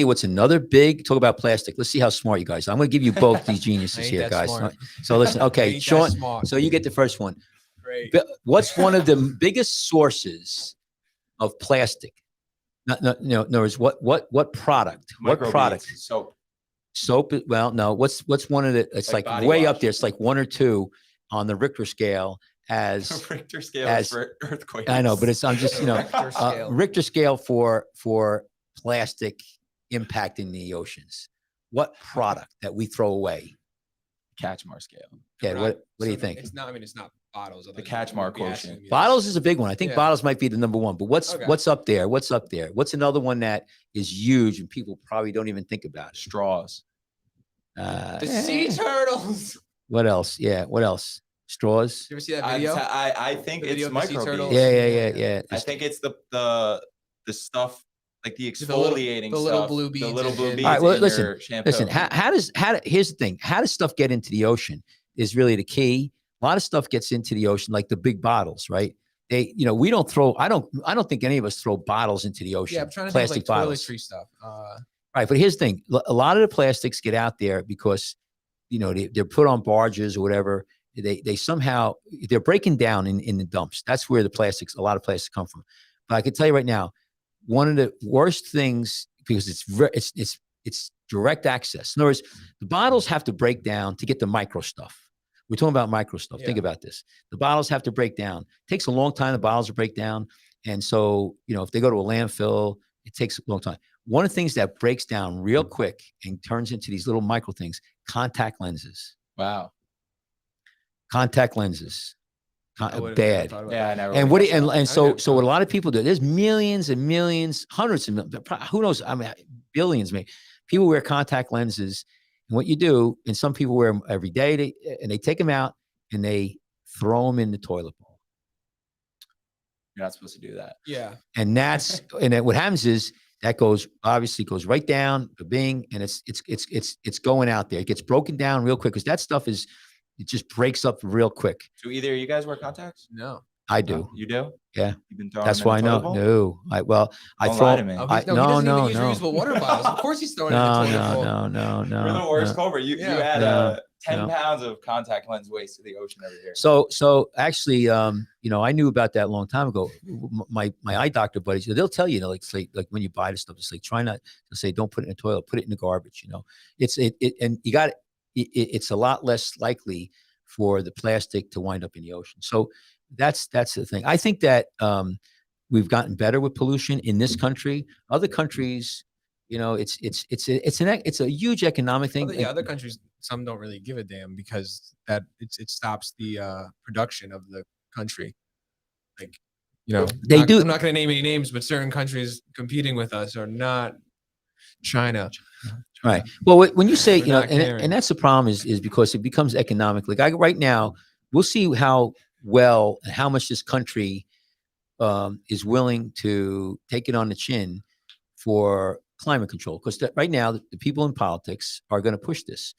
what's another big talk about plastic. Let's see how smart you guys are. I'm going to give you both these geniuses here, guys. Smart. So listen, okay, Sean. So you get the first one. great. What's one of the biggest sources of plastic? No, in other words, what product? What product? Soap. Soap. Well, no. What's one of the? It's Like like body way wash. up there. It's like 1 or 2 on the Richter scale. As Richter scale as- is for earthquakes. I know, but it's I'm just Richter scale. Richter scale for plastic impacting the oceans. What product that we throw away? Kachmar scale. Yeah. We're What not- do you so think? It's not. I mean, it's not bottles. The Kachmar quotient. Bottles is a big one. I think Yeah. bottles might be the number 1. But what's Okay. what's up there? What's up there? What's another one that is huge and people probably don't even think about it? Straws. The sea turtles. What else? Yeah. What else? Straws. You ever see that video? I think The it's video of the sea microbeads. turtles? Yeah. I think it's the stuff like the The little- exfoliating the little stuff, blue the beads little in- blue in- beads. All right, well, in listen, your shampoo. Listen, here's the thing. How does stuff get into the ocean is really the key. A lot of stuff gets into the ocean, like the big bottles, right? We don't throw, I don't think any of us throw bottles into the ocean. Yeah, I'm trying to plastic think like bottles. toiletry stuff. Right. But here's the thing. A lot of the plastics get out there because, they're put on barges or whatever. They somehow, they're breaking down in the dumps. That's where a lot of plastics come from. But I can tell you right now, one of the worst things, because it's direct access. In other words, the bottles have to break down to get the micro stuff. We're talking about micro stuff. Think Yeah. about this. The bottles have to break down. It takes a long time, the bottles to break down. And so, if they go to a landfill, it takes a long time. One of the things that breaks down real quick and turns into these little micro things, contact lenses. Wow. Contact lenses. I would've never Bad. thought about Yeah, I that. know. And what do you, and so Okay. so what a lot of people do, there's millions and millions, hundreds of millions, who knows, I mean billions maybe. People wear contact lenses, and what you do, and some people wear them every day, and they take them out and they throw them in the toilet bowl. You're not supposed to do that. Yeah. And that's and then what happens is that obviously goes right down the bing, and it's going out there. It gets broken down real quick because that stuff it just breaks up real quick. So either you guys wear contacts? No. I do. No? You do? Yeah. You've been throwing That's them in why I the know. toilet bowl? No. I Don't throw. lie to me. Oh, I- he doesn't even use no. reusable water bottles. Of course he's throwing it in No, the toilet bowl. no. You're the worst culprit. You Yeah. add No, 10 no. pounds of contact lens waste to the ocean every year. So actually, I knew about that a long time ago. My eye doctor buddies, they'll tell you, like when you buy the stuff, it's like try not to say don't put it in the toilet, put it in the garbage. And you got it's a lot less likely for the plastic to wind up in the ocean. So that's the thing. I think that we've gotten better with pollution in this country. Other countries, it's a huge economic thing. Other countries, some don't really give a damn because it stops the production of the country. Like, They do. I'm not going to name any names, but certain countries competing with us are not China. Right. Well, when you say, We're not caring. and that's the problem is because it becomes economic. Like right now, we'll see how well and how much this country is willing to take it on the chin for climate control. Because right now, the people in politics are going to push this.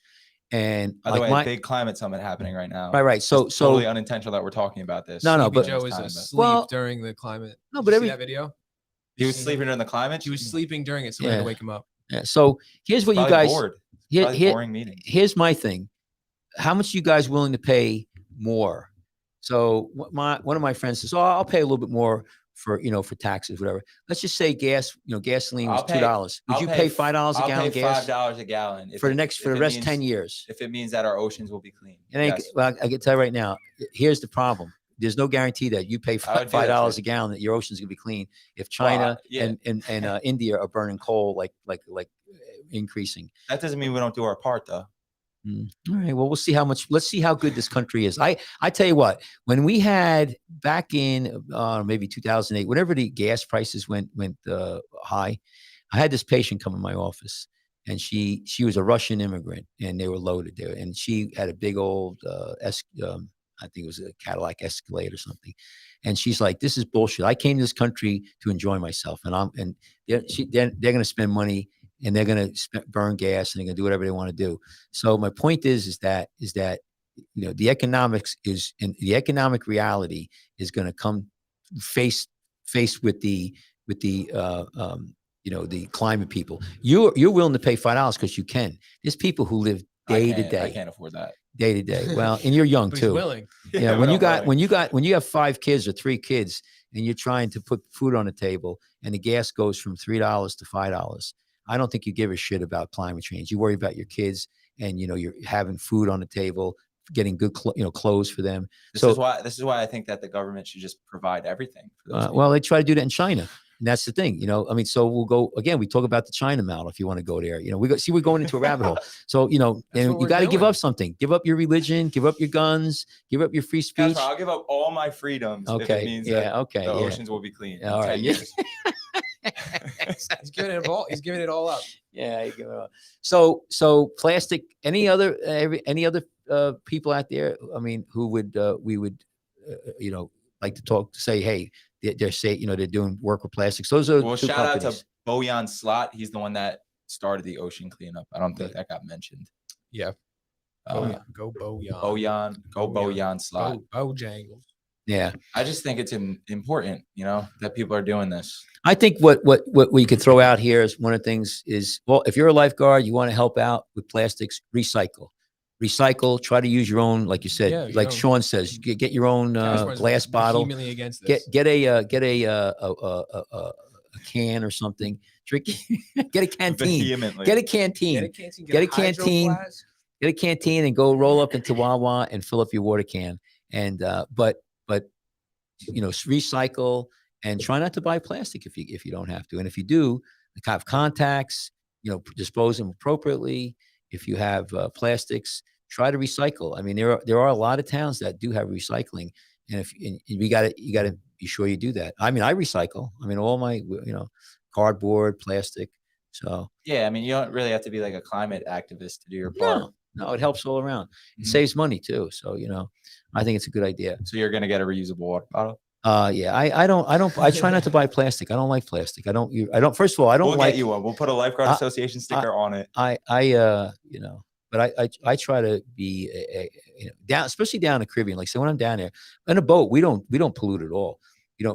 And By the way, big climate summit happening right now. right. So It's totally unintentional that we're talking about this. No, Sleepy but- Joe is Time, asleep Well, during the climate. no, Did but you every- see that video? He was sleeping during the climate. He was sleeping during it. Somebody had Yeah. to wake him up. yeah, so here's what you Probably guys. bored. Here, Probably here, boring meeting. here's my thing. How much are you guys willing to pay more? So one of my friends says, "Oh, I'll pay a little bit more for taxes, whatever." Let's just say gasoline was I'll pay- $2. Would I'll you pay pay f- $5 a I'll gallon pay gas $5 a gallon for the rest of 10 years. years? If it means that our oceans will be clean. And Yes. well, I can tell you right now. Here's the problem. There's no guarantee that you pay I would do that $5 too. a gallon that your ocean's gonna be clean. If Well, China yeah. and India are burning coal like increasing. That doesn't mean we don't do our part, though. All right. Well, let's see how good this country is. I tell you what, when we had back in maybe 2008, whenever the gas prices went high, I had this patient come in my office, and she was a Russian immigrant, and they were loaded there, and she had a big old I think it was a Cadillac Escalade or something, and she's like, "This is bullshit. I came to this country to enjoy myself, and they're going to spend money." And they're going to burn gas, and they're going to do whatever they want to do. So my point is that the economics is, and the economic reality is going to come face with the climate people. You're willing to pay $5 because you can. There's people who live day to I day. can't afford that. day to day. Well, and you're young But he's too. willing. Yeah, but when you I'm got willing. when you have 5 kids or 3 kids and you're trying to put food on the table and the gas goes from $3 to $5, I don't think you give a shit about climate change. You worry about your kids and you're having food on the table, getting good clothes for them. This is why I think that the government should just provide everything for those people. Well, they try to do that in China. And that's the thing, I mean, so we'll go again. We talk about the China model if you want to go there. We're going into a rabbit hole. So, That's and what you we're got to give doing. up something. Give up your religion, give up your guns, give up your free speech. Kachmar, I'll give up all my freedoms if Okay. it means Yeah. that Okay. the Yeah. oceans will be clean in All 10 right. Yeah. years. He's giving it all up. Yeah. You give it up. So plastic. Any other people out there? I mean, who would we would like to say, hey, they're saying they're doing work with plastics. Those are Well, 2 shout out companies. to Bojan Slot. He's the one that started the ocean cleanup. I don't think Good. that got mentioned. Yeah. Go Bojan Slot. Bojangles. Yeah. I just think it's important, that people are doing this. I think what we could throw out here is one of the things is, well, if you're a lifeguard, you want to help out with plastics, recycle, try to use your own, like you said, Yeah, like Sean says, get your own glass bottle, Vehemently against this. get a can or something, drink, get a canteen, Vehemently. get a canteen, get a canteen. Get a canteen and go roll up into Wawa and fill up your water can. And but recycle and try not to buy plastic if you don't have to. And if you do, have contacts, dispose them appropriately. If you have plastics, try to recycle. I mean, there are a lot of towns that do have recycling, and you got to be sure you do that. I mean, I recycle. I mean, all my cardboard, plastic. So Yeah, I mean, you don't really have to be like a climate activist to do your part. No, it helps all around. It Mhm. saves money too. So, I think it's a good idea. So you're gonna get a reusable water bottle? Yeah, I try not to buy plastic. I don't like plastic. First of all, I don't We'll like get you one. We'll put a Lifeguard Association sticker on it. but I try to be down, especially down in the Caribbean. Like, so when I'm down there in a boat, we don't pollute at all.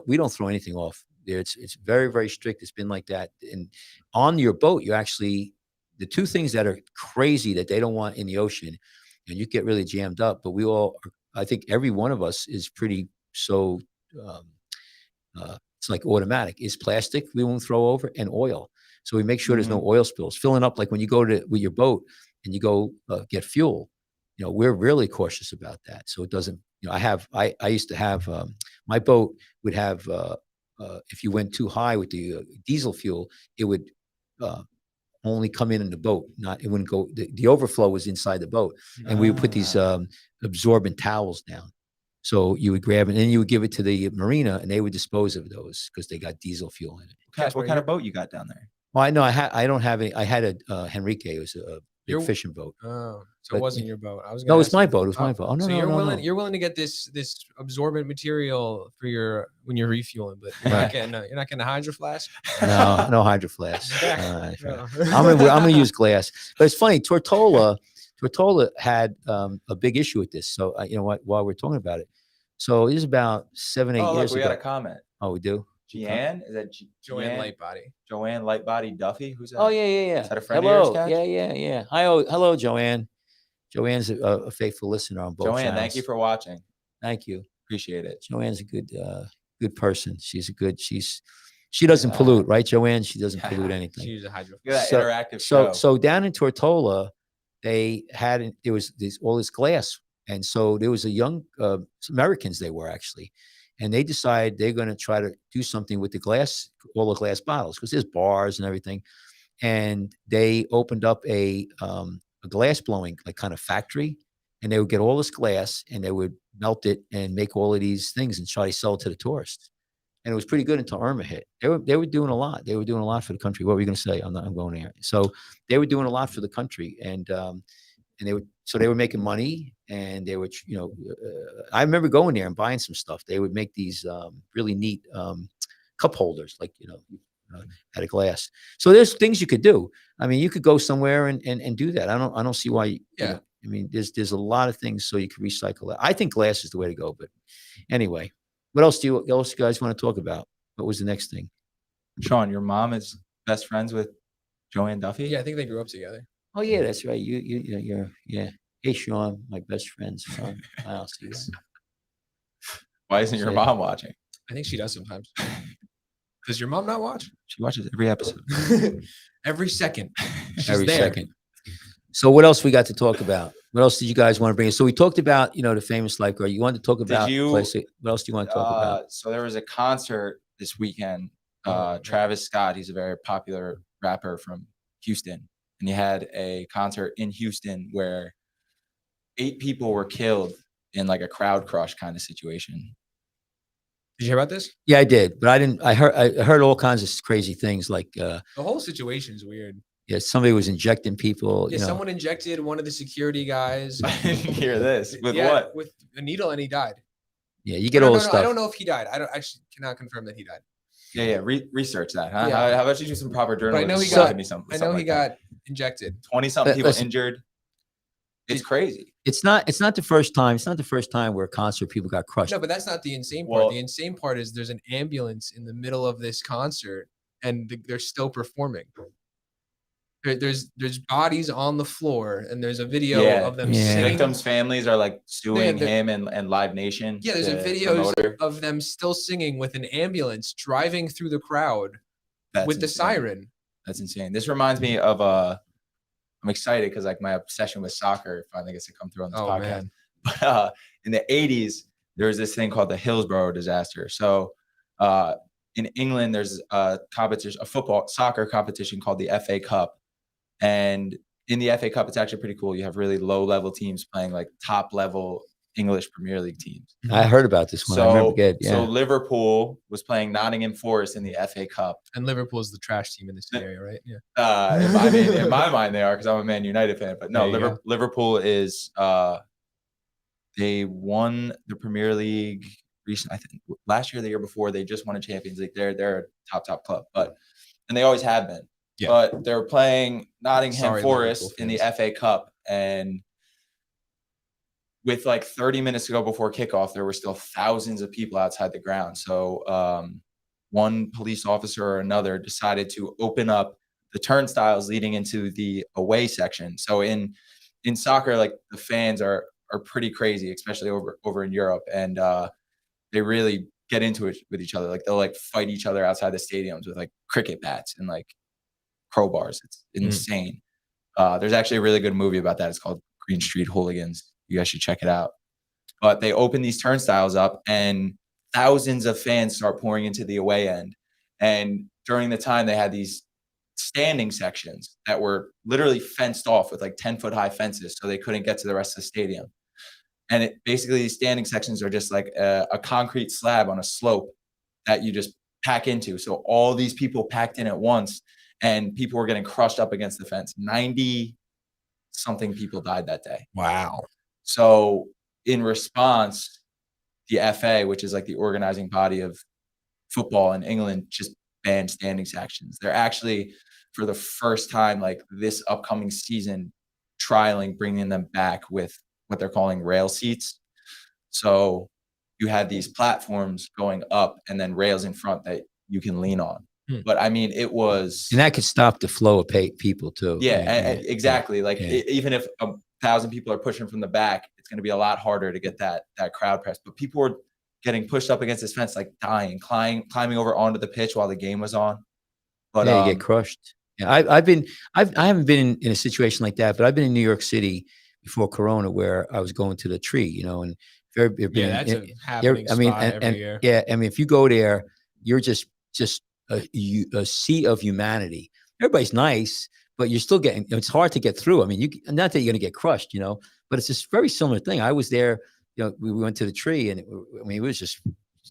We don't throw anything off there. It's very, very strict. It's been like that. And on your boat, you actually, the 2 things that are crazy that they don't want in the ocean, and you get really jammed up, but I think every one of us is pretty, so it's like automatic, is plastic we won't throw over, and oil. So we make sure there's no oil spills. Filling up, like when you go with your boat and you go get fuel, we're really cautious about that. So it doesn't, I used to have, my boat would have, if you went too high with the diesel fuel, it would only come in the boat, it wouldn't go, the overflow was inside the boat. And we would put these absorbent towels down. So you would grab it and then you would give it to the marina and they would dispose of those because they got diesel fuel in it. What kind of boat you got down there? Well, I know I don't have any. I had a Henrique. It was a big fishing boat. Oh, so But- it wasn't your boat. I was. No, gonna it's ask my you- boat. It was my boat. Oh, no, so no, you're no, willing. no. You're willing to get this absorbent material for when you're refueling, but you're Right. not getting a hydro flask. No hydro flask. No. I'm gonna use glass. But it's funny. Tortola had a big issue with this. So while we're talking about it, so it was about 7-8 Oh, years look, we ago. got a comment. Oh, we do. Jeanne? Is that Joanne Lightbody. Joanne Lightbody Duffy? Who's that? Oh yeah. Is that a friend Hello. of yours, Kach? Yeah. Hello, Joanne. Joanne's a faithful listener on both Joanne, channels. thank you for watching. Thank you. Appreciate it. Joanne's a good person. She doesn't pollute, right, Joanne? She doesn't pollute anything. She's a hydro. Look at that So- interactive show. So down in Tortola, there was all this glass, and so there was a young Americans. They were actually, and they decided they're going to try to do something with all the glass bottles, because there's bars and everything, and they opened up a glass blowing like kind of factory, and they would get all this glass and they would melt it and make all of these things and try to sell it to the tourists. And it was pretty good until Irma hit. They were doing a lot. They were doing a lot for the country. What were you going to say? I'm going there. So they were doing a lot for the country, and they were making money, and they were, I remember going there and buying some stuff. They would make these really neat cup holders, like out of glass. So there's things you could do. I mean, you could go somewhere and do that. I don't see why. Yeah. I mean, there's a lot of things so you can recycle that. I think glass is the way to go. But anyway, what else you guys want to talk about? What was the next thing? Sean, your mom is best friends with Joanne Duffy? Yeah, I think they grew up together. Oh yeah, that's right. You're yeah. Hey, Sean, my best friend's son. I don't see that. Why isn't your Say- mom watching? I think she does sometimes. Does your mom not watch? She watches every episode. Every second. She's Every there. second. So what else we got to talk about? What else did you guys want to bring in? So we talked about, the famous lifeguard. You wanted to talk about what else do you want to talk about? So there was a concert this weekend. Oh, Travis Scott, he's a very popular rapper from Houston, and he had a concert in Houston where 8 people were killed in like a crowd crush kind of situation. Did you hear about this? Yeah, I did, but I didn't. I heard all kinds of crazy things like The whole situation is weird. somebody was injecting people. Yeah, someone injected one of the security guys. I didn't hear this. With Yeah, what? with a needle, and he died. Yeah, you get No, all no, the no, stuff. I don't know if he died. I don't actually cannot confirm that he died. Yeah. Research that, huh? Yeah. How about you do some proper journalism? know he Give got- me some- I know something he like that. got injected. 20-something people Listen. injured. It's crazy. It's not the first time. It's not the first time where a concert people got crushed. No, but that's not the insane part. Well- The insane part is there's an ambulance in the middle of this concert, and they're still performing. There's bodies on the floor, and there's a video of them Yeah. singing. Victims' families are like suing they're- him and Live Nation. Yeah, there's a the video promoter. of them still singing with an ambulance driving through the crowd That's with the insane. siren. That's insane. This reminds me of I'm excited because like my obsession with soccer finally gets to come through on this Oh podcast. man, But in the 80s, there was this thing called the Hillsborough Disaster. So in England, there's a competition, soccer competition called the FA Cup. And in the FA Cup, it's actually pretty cool. You have really low level teams playing like top level English Premier League teams. I heard about this one. I remember good. Yeah. So Liverpool was playing Nottingham Forest in the FA Cup. and Liverpool's the trash team in this area, right? Yeah. I mean, in my mind, they are because I'm a Man United fan. But no, There you go. Liverpool is they won the Premier League recently. I think last year, the year before, they just won a Champions League. They're a top club, and they always have been. Yeah. But they're playing Nottingham Sorry, Forest Liverpool in the fans. FA Cup, and with like 30 minutes to go before kickoff, there were still thousands of people outside the ground. So one police officer or another decided to open up the turnstiles leading into the away section. So in soccer, like the fans are pretty crazy, especially over in Europe, and they really get into it with each other. Like they'll like fight each other outside the stadiums with like cricket bats and like crowbars. It's insane. There's actually a really good movie about that. It's called Green Street Hooligans. You guys should check it out. But they open these turnstiles up and thousands of fans start pouring into the away end. And during the time, they had these standing sections that were literally fenced off with like 10-foot high fences so they couldn't get to the rest of the stadium. And basically these standing sections are just like a concrete slab on a slope that you just pack into. So all these people packed in at once, and people were getting crushed up against the fence. 90-something people died that day. Wow. So in response, the FA, which is like the organizing body of football in England, just banned standing sections. They're actually, for the first time, like this upcoming season, bringing them back with what they're calling rail seats. So you had these platforms going up and then rails in front that you can lean on. But I mean, it was, and that could stop the flow of people too. yeah, I mean, exactly. Like yeah. even if 1,000 people are pushing from the back, it's going to be a lot harder to get that crowd press. But people were getting pushed up against this fence, like dying, climbing over onto the pitch while the game was on. But yeah, you get crushed. Yeah, I haven't been in a situation like that, but I've been in New York City before Corona, where I was going to the tree, and That's a happening spot every year. yeah, I mean, if you go there, you're just a sea of humanity. Everybody's nice, but you're still getting. It's hard to get through. I mean, not that you're going to get crushed, but it's this very similar thing. I was there. We went to the tree, and it was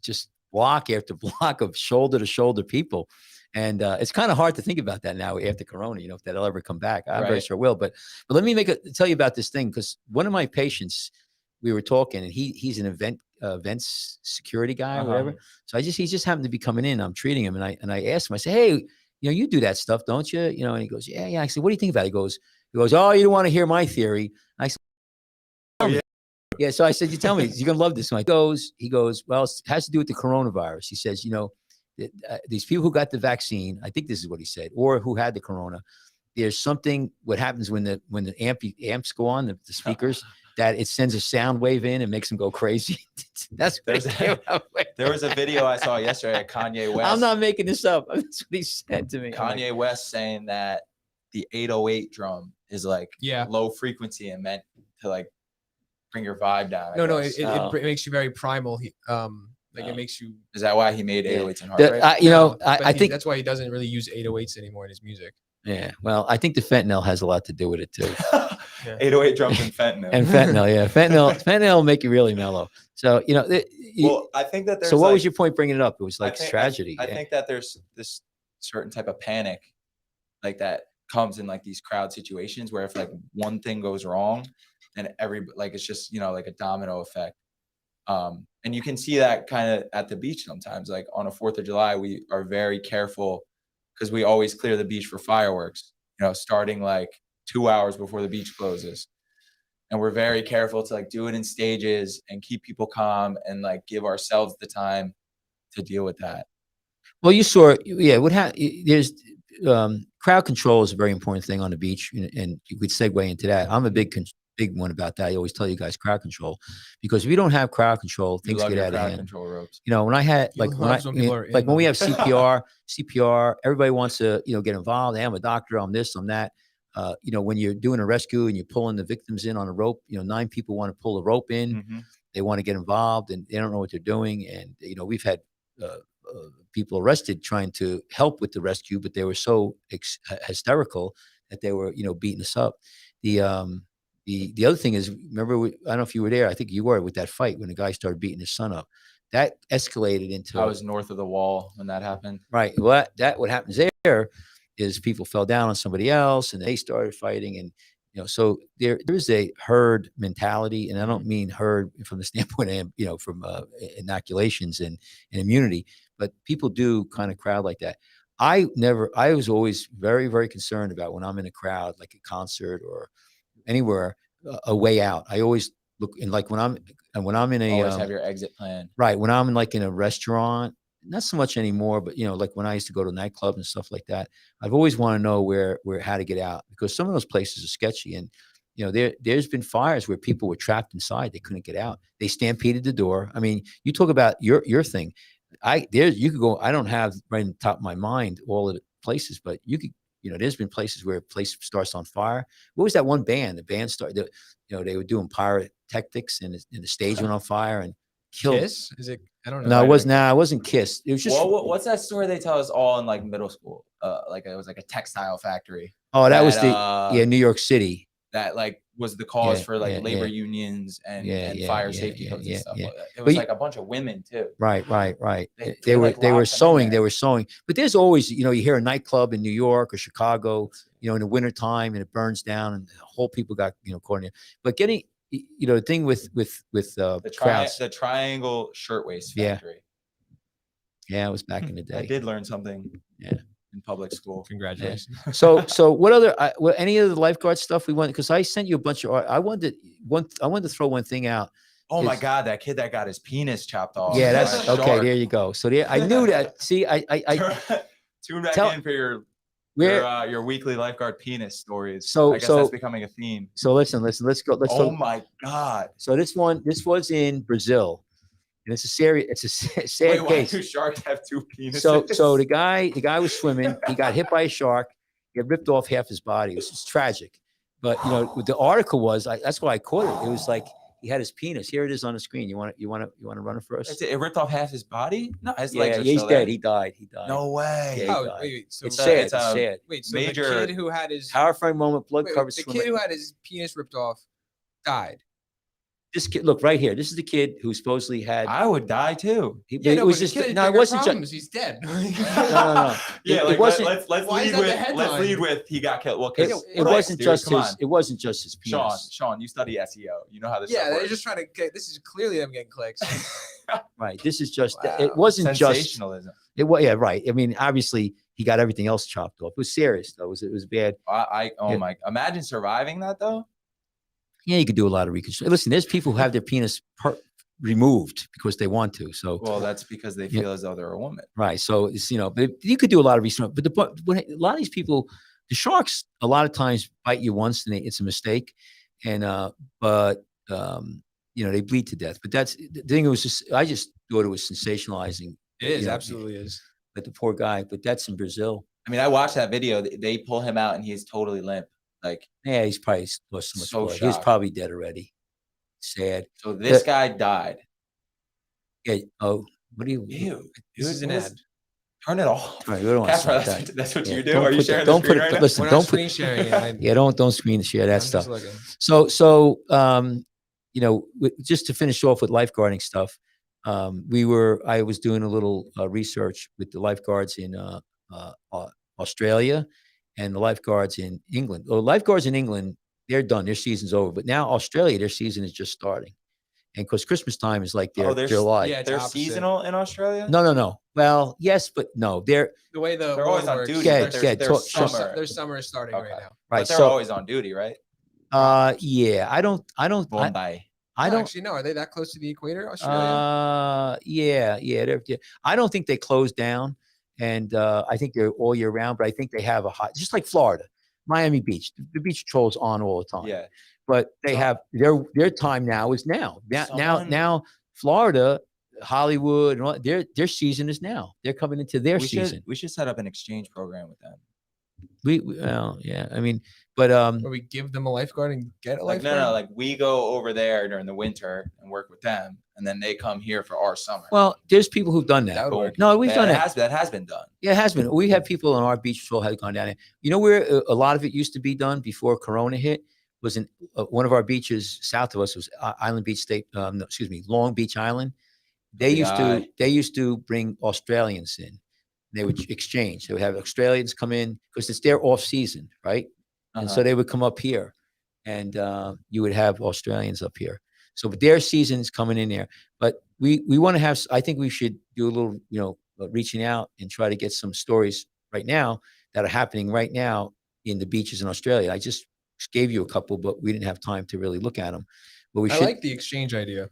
just block after block of shoulder to shoulder people. And it's kind of hard to think about that now after Corona, if that'll ever come back. I'm very sure it will. But let me tell you about this thing, because one of my patients, we were talking, and he's an events security guy or whatever. So he just happened to be coming in. I'm treating him, and I asked him. I said, "Hey, you do that stuff, don't you?" And he goes, "Yeah." I said, "What do you think about it?" He goes, "Oh, you don't want to hear my theory." I said, "Oh, yeah." Yeah. So I said, "You tell me, you're gonna love this one." He goes, "Well, it has to do with the coronavirus." He says, these people who got the vaccine, I think this is what he said, or who had the corona, there's something, what happens when the amps go on, the speakers, that it sends a sound wave in and makes them go crazy. That's what it came up with. There was a video I saw yesterday at Kanye West. I'm not making this up. That's what he said to me. I'm like, Kanye West saying that the 808 drum is like low frequency and meant to like bring your vibe down. No, guess. it makes you very primal. It makes you. Is that why he made 808s and heart rate? I think that's why he doesn't really use 808s anymore in his music. Yeah, well, I think the fentanyl has a lot to do with it too. 808 drums and fentanyl. And fentanyl, yeah, fentanyl will make you really mellow. So well, I think that there's. So what was your point bringing it up? It was like tragedy. I think that there's this certain type of panic, like that comes in like these crowd situations where if like one thing goes wrong, then it's just like a domino effect. And you can see that kind of at the beach sometimes. Like on a 4th of July, we are very careful because we always clear the beach for fireworks, starting like 2 hours before the beach closes. And we're very careful to like do it in stages and keep people calm and like give ourselves the time to deal with that. Well, you saw, there's crowd control is a very important thing on the beach, and you could segue into that. I'm a big one about that. I always tell you guys crowd control, because if you don't have crowd control, things get out of hand. Control ropes. When I had when we have CPR, everybody wants to get involved. Hey, I'm a doctor. I'm this. I'm that. When you're doing a rescue and you're pulling the victims in on a rope, 9 people want to pull the rope in. Mm-hmm. They want to get involved, and they don't know what they're doing. And we've had people arrested trying to help with the rescue, but they were so hysterical that they were beating us up. The other thing is, remember, I don't know if you were there. I think you were, with that fight when the guy started beating his son up. That escalated into. I was north of the wall when that happened. Right. Well, what happens there is people fell down on somebody else and they started fighting, and so there's a herd mentality, and I don't mean herd from the standpoint of from inoculations and immunity, but people do kind of crowd like that. I was always very, very concerned about when I'm in a crowd, like a concert or anywhere, a way out. I always look, and like when I'm in a always have your exit plan. Right. When I'm in a restaurant, not so much anymore, but like when I used to go to nightclubs and stuff like that, I've always wanted to know how to get out, because some of those places are sketchy. And there's been fires where people were trapped inside, they couldn't get out. They stampeded the door. I mean, you talk about your thing. You could go. I don't have right in the top of my mind all of the places, but you could. There's been places where a place starts on fire. What was that one band? The band started. They were doing pyrotechnics, and the stage went on fire and killed. Kiss? Is it? I don't know. No, it wasn't Kiss. It was just. Well, what's that story they tell us all in like middle school? Like it was like a textile factory. Oh, that was New York City. That like was the cause for like labor unions and fire safety codes and stuff like that. It was like a bunch of women too. Right. They were sewing. But there's always, you hear a nightclub in New York or Chicago, in the wintertime, and it burns down and the whole people got, caught in it. But getting, the thing with the Triangle Shirtwaist Factory. Yeah, it was back in the day. I did learn something. Yeah. In public school. Congratulations. Yeah. So what other any of the lifeguard stuff we went, because I sent you a bunch of art. I wanted to throw one thing out. Oh my God, that kid that got his penis chopped off. Yeah, that's okay. There you go. So I knew that. See, I tune back in for your weekly lifeguard penis stories. So I guess that's becoming a theme. So listen. Let's go. Oh my God. So this was in Brazil. And it's a sad case. Why do sharks have 2 penises? So the guy was swimming. He got hit by a shark. He had ripped off half his body. It was just tragic. But what the article was, that's why I caught it. It was like he had his penis. Here it is on the screen. You want to run it for us? It ripped off half his body? No, his legs are he's still dead. There. He died. No way. Yeah, wait. So it's sad. It's sad. Wait, so major the kid who had his horrifying moment, blood covered. The kid who had his penis ripped off died. This kid, look right here. This is the kid who supposedly had. I would die too. It was just no. It wasn't just. He's dead. No. Yeah, it wasn't. Let's lead with he got killed. Well, it wasn't just his. It wasn't just his penis. Sean, you study SEO. You know how this. Yeah, works. they're just trying to get. This is clearly them getting clicks. Right. This is just. Wow. It wasn't sensationalism. It was right. I mean, obviously he got everything else chopped off. It was serious though. It was bad. My! Imagine surviving that though. Yeah, you could do a lot of reconstruction. Listen, there's people who have their penis removed because they want to. So, well, that's because they feel as though they're a woman, right? So it's but you could do a lot of reconstruction. But a lot of these people the sharks a lot of times bite you once and it's a mistake, and but they bleed to death. But that's the thing. It was just I just thought it was sensationalizing. It is, absolutely is. But the poor guy. But that's in Brazil. I mean, I watched that video. They pull him out and he's totally limp. Like, yeah, he's probably lost so much So blood. He's shocked. probably dead already. Sad. so this guy died. Yeah. Oh, what do you? Ew. This is an ad. Turn it off. All right, we don't want to Kachmar, stop that. that's what Yeah, you do. don't Are you put sharing that- the don't screen put it- right now? listen, We're don't not put- screen sharing it. Yeah, don't screen share that I'm stuff. just looking. So just to finish off with lifeguarding stuff, I was doing a little research with the lifeguards in Australia and the lifeguards in England. Well, lifeguards in England, they're done, their season's over. But now Australia, their season is just starting, and because Christmas time is like their July. Yeah, it's They're opposite. seasonal in Australia? No. Well, yes, but no. They're The way the They're world always on works, duty. Yeah, but yeah, their talk- summer. their summer is starting Okay. right now. right. But they're So always on duty, right? yeah, I don't. Bombay. I No, don't. actually, no. Are they that close to the equator, Australia? Yeah. I don't think they close down, and I think they're all year round. But I think they have a hot, just like Florida, Miami Beach. The beach patrol's on all the time. Yeah. But they So- have their time now is now. Someone- Now, Florida, Hollywood, and all, their season is now. They're coming into their season. We should set up an exchange program with them. Well, yeah. I mean, but Where we give them a lifeguard and get a Like, lifeguard? no, like we go over there during the winter and work with them, and then they come here for our summer. well, there's people who've done that. That would Boom. work. No, we've done that. That has been done. Yeah, it has been. We have people on our beach patrol had gone down there. You know where a lot of it used to be done before Corona hit was in one of our beaches south of us was Island Beach State. No, excuse me, Long Beach Island. They used to bring Australians in. They would exchange. They would have Australians come in because it's their off season, right? And so they would come up here, and you would have Australians up here. So, but their season's coming in there. But we want to have. I think we should do a little, reaching out and try to get some stories right now that are happening right now in the beaches in Australia. I just gave you a couple, but we didn't have time to really look at them. But we I should. like the exchange idea.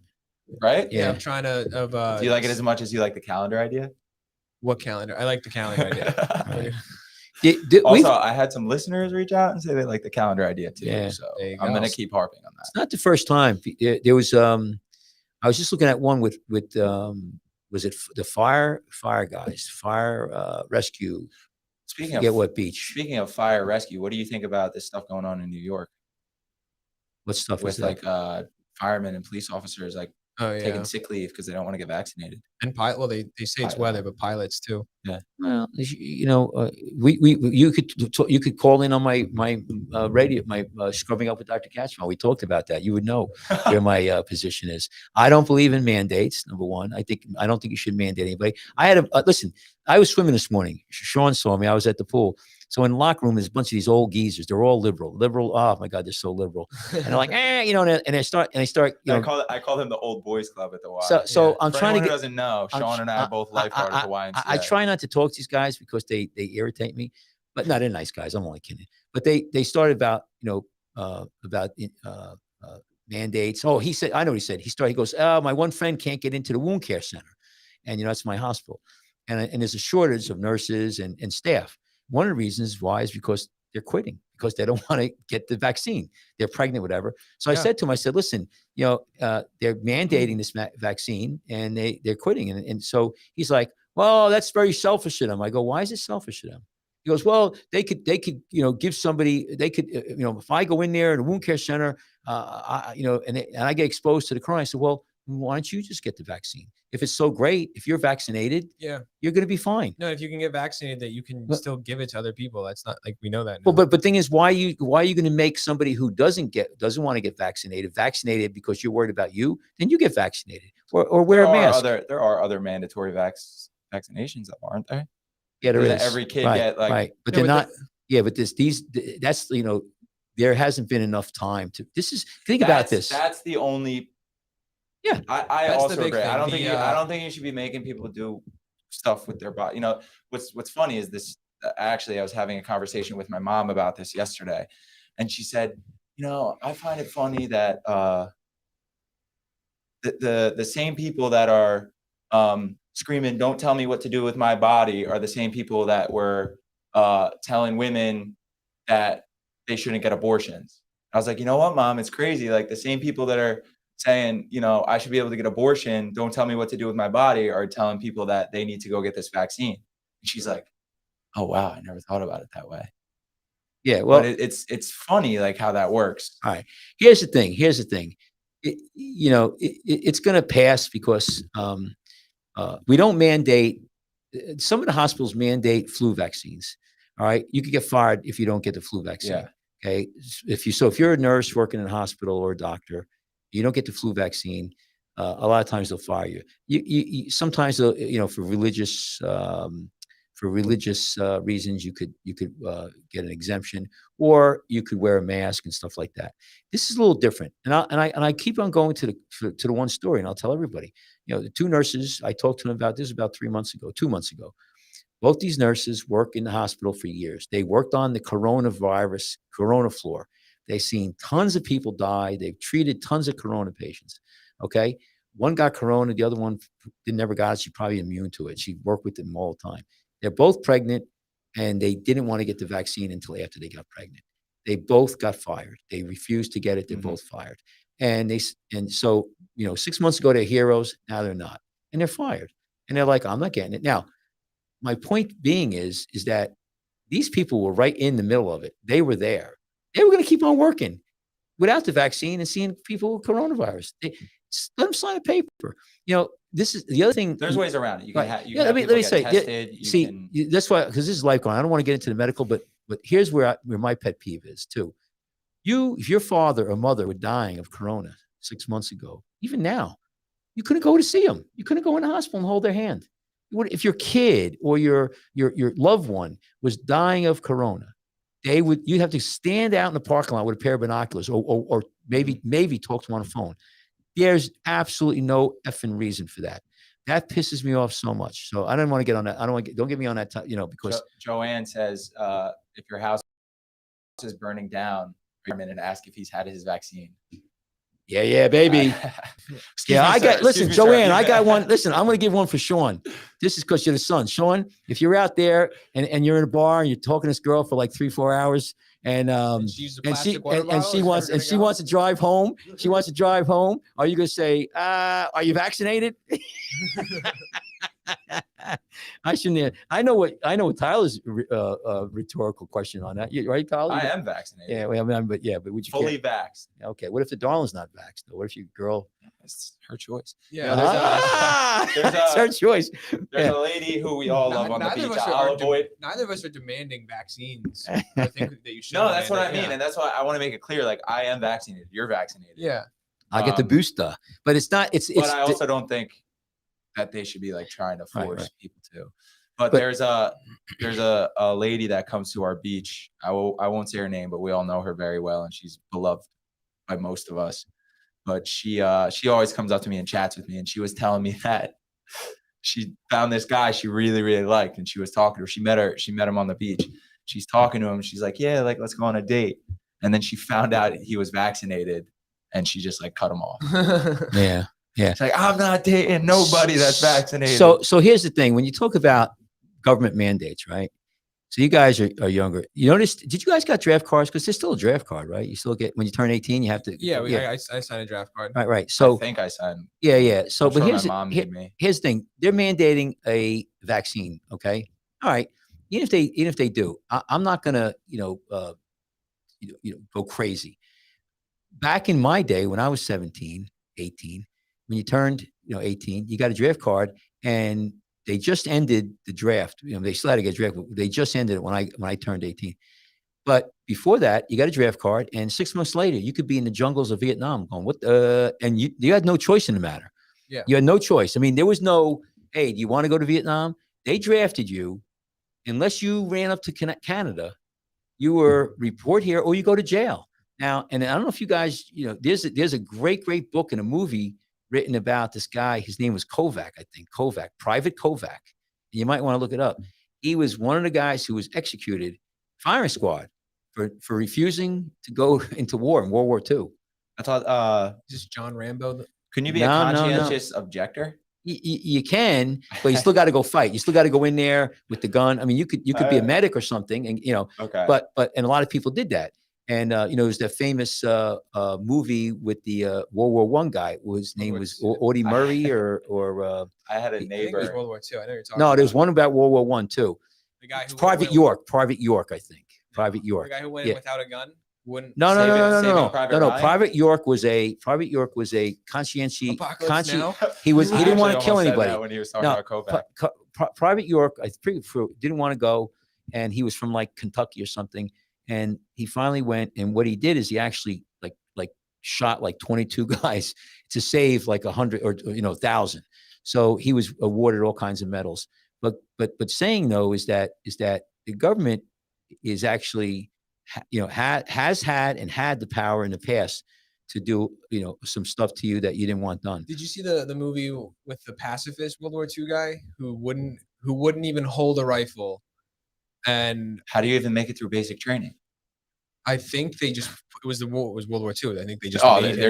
right? Yeah. I'm trying to. Do you like it as much as you like the calendar idea? What calendar? I like the calendar idea. We've- Also, I had some listeners reach out and say they like the calendar idea too. Yeah. So There you I'm go. gonna keep harping on that. It's not the first time. There was I was just looking at one with was it the fire guys, fire rescue, Speaking forget of what beach, speaking of fire rescue, what do you think about this stuff going on in New York what stuff was with that? like firemen and police officers like Oh yeah. taking sick leave because they don't want to get vaccinated? And pilot. Well, they say it's Pilot. weather, but pilots too. Well, you could call in on my radio, my scrubbing up with Dr. Kachmar. We talked about that. You would know where my position is. I don't believe in mandates. Number one, I don't think you should mandate anybody. I had listen. I was swimming this morning. Sean saw me. I was at the pool. So in the locker room, there's a bunch of these old geezers. They're all liberal. Oh my God, they're so liberal. And they're like, and they start, I call them the old boys club at the Y. So Yeah. I'm For trying to anyone who get. doesn't know, I'm Sean tr- and I are both lifeguards at the YMCA. I try not to talk to these guys because they irritate me, but no, they're nice guys. I'm only kidding. But they started about mandates. Oh, he said, I know what he said. He goes, my one friend can't get into the wound care center, and that's my hospital, and there's a shortage of nurses and staff. One of the reasons why is because they're quitting because they don't want to get the vaccine. They're pregnant, whatever. So I said to him, I said, listen, they're mandating this vaccine and they're quitting. And so he's like, well, that's very selfish of them. I go, why is it selfish of them? He goes, well, they could, give somebody, they could, if I go in there in a wound care center, and I get exposed to the corona, I said, well, why don't you just get the vaccine? If it's so great, if you're vaccinated, Yeah. you're going to be fine. No, if you can get vaccinated, that you can But- still give it to other people. That's not like we know that. Now. Well, but thing is, why are you going to make somebody who doesn't want to get vaccinated because you're worried about you? Then you get vaccinated or wear a mask. There are other mandatory vaccinations, aren't there? Yeah, there Doesn't is. every kid right, get, like- right, but No, they're but not. Yeah, but that's there hasn't been enough time to. Think about this. That's the only. Yeah. I That's the also big agree. I thing. don't think The, I don't think you should be making people do stuff with their body. What's funny is this. Actually, I was having a conversation with my mom about this yesterday, and she said, I find it funny that the same people that are screaming, "Don't tell me what to do with my body," are the same people that were telling women that they shouldn't get abortions. I was like, you know what, Mom, it's crazy. Like the same people that are saying, you know, I should be able to get abortion, don't tell me what to do with my body, are telling people that they need to go get this vaccine. And she's like, oh wow, I never thought about it that way. Yeah, well, But it's funny like how that works. all right. Here's the thing. It's going to pass because we don't mandate. Some of the hospitals mandate flu vaccines. All right, you could get fired if you don't get the flu vaccine. Yeah. Okay, if you're a nurse working in a hospital or a doctor, you don't get the flu vaccine. A lot of times they'll fire you. You sometimes they'll, for religious reasons, you could get an exemption, or you could wear a mask and stuff like that. This is a little different, and I keep on going to the one story, and I'll tell everybody. The two nurses I talked to them about this about 2 months ago. Both these nurses work in the hospital for years. They worked on the corona floor. They've seen tons of people die. They've treated tons of corona patients. Okay, one got corona, the other one never got it. She's probably immune to it. She worked with them all the time. They're both pregnant, and they didn't want to get the vaccine until after they got pregnant. They both got fired. They refused to get it. They're both fired. And so 6 months ago they're heroes. Now they're not, and they're fired. And they're like, I'm not getting it. Now, my point being is that these people were right in the middle of it. They were there. They were going to keep on working without the vaccine and seeing people with coronavirus. Let them sign a paper. This is the other thing. There's ways around it. You can have, let me say, tested, that's why, because this is Lifeguard. I don't want to get into the medical, but here's where my pet peeve is too. If your father or mother were dying of corona 6 months ago, even now, you couldn't go to see them. You couldn't go in the hospital and hold their hand. If your kid or your loved one was dying of corona, you'd have to stand out in the parking lot with a pair of binoculars, or maybe talk to them on the phone. There's absolutely no effing reason for that. That pisses me off so much. So I don't want to get on that. Don't get me on that. Because Joanne says, if your house is burning down, come in and ask if he's had his vaccine. Yeah, baby. Listen, Joanne, I got one. Listen, I'm going to give one for Sean. This is because you're the son. Sean, if you're out there and you're in a bar and you're talking to this girl for like 3-4 hours, and she wants to drive home. She wants to drive home. Are you going to say, are you vaccinated? I shouldn't. I know what Tyler's rhetorical question on that. Right, Tyler? I am vaccinated. Yeah, but would you fully vaxxed? Okay. What if the darling's not vaxxed? What if your girl? It's her choice. Yeah, it's her choice. There's a lady who we all love on the beach. Neither of us are demanding vaccines. I think that you should. No, that's what I mean, and that's why I want to make it clear. Like, I am vaccinated. You're vaccinated. Yeah. I get the booster, but it's not. But I also don't think that they should be like trying to force people to. But there's a lady that comes to our beach. I won't say her name, but we all know her very well, and she's beloved by most of us. But she always comes up to me and chats with me, and she was telling me that she found this guy she really, really liked, and she was talking to her. She met him on the beach. She's talking to him. She's like, yeah, like, let's go on a date. And then she found out he was vaccinated, and she just like cut him off. Yeah. It's like, I'm not dating nobody that's vaccinated. So here's the thing. When you talk about government mandates, right? So you guys are younger. You notice, did you guys got draft cards? Because there's still a draft card, right? You still get, when you turn 18, you have to. Yeah, I signed a draft card. Right. So I think I signed. Yeah. So, but here's the thing. They're mandating a vaccine. Okay. All right. Even if they do, I'm not gonna, go crazy. Back in my day, when I was 17, 18, when you turned, 18, you got a draft card, and they just ended the draft. They still had to get drafted. They just ended it when I turned 18. But before that, you got a draft card, and 6 months later, you could be in the jungles of Vietnam going, what? And you had no choice in the matter. Yeah. You had no choice. I mean, there was no, hey, do you want to go to Vietnam? They drafted you. Unless you ran up to Canada, you were report here or you go to jail. Now, and I don't know if you guys, there's a great book and a movie written about this guy. His name was Kovac, I think. Private Kovac. You might want to look it up. He was one of the guys who was executed, firing squad, for refusing to go into war in World War II. I thought, is this John Rambo? Couldn't you be a conscientious objector? you can, but you still got to go fight. You still got to go in there with the gun. I mean, you could be a medic or something, and Okay. but and a lot of people did that. And there's that famous movie with the World War I guy. His name was Audie Murray, or I had a I think it was neighbor. World War II. I know you're talking. no, there's about one about World War I too. the guy who Private went, York, I think. Private the York. guy who went in without a gun wouldn't. No, Saving- no. Saving Private Ryan? Private York was a conscientious. Apocalypse Now. He I didn't want actually to kill almost said anybody. that when he was talking No, about Kovac. Private York, I think, didn't want to go, and he was from like Kentucky or something. And he finally went, and what he did is he actually like shot like 22 guys to save like 100 or 1,000. So he was awarded all kinds of medals. But saying though is that the government is actually has had and had the power in the past to do some stuff to you that you didn't want done. Did you see the movie with the pacifist World War II guy who wouldn't even hold a rifle? And How do you even make it through basic training? I think it was World War II. I think they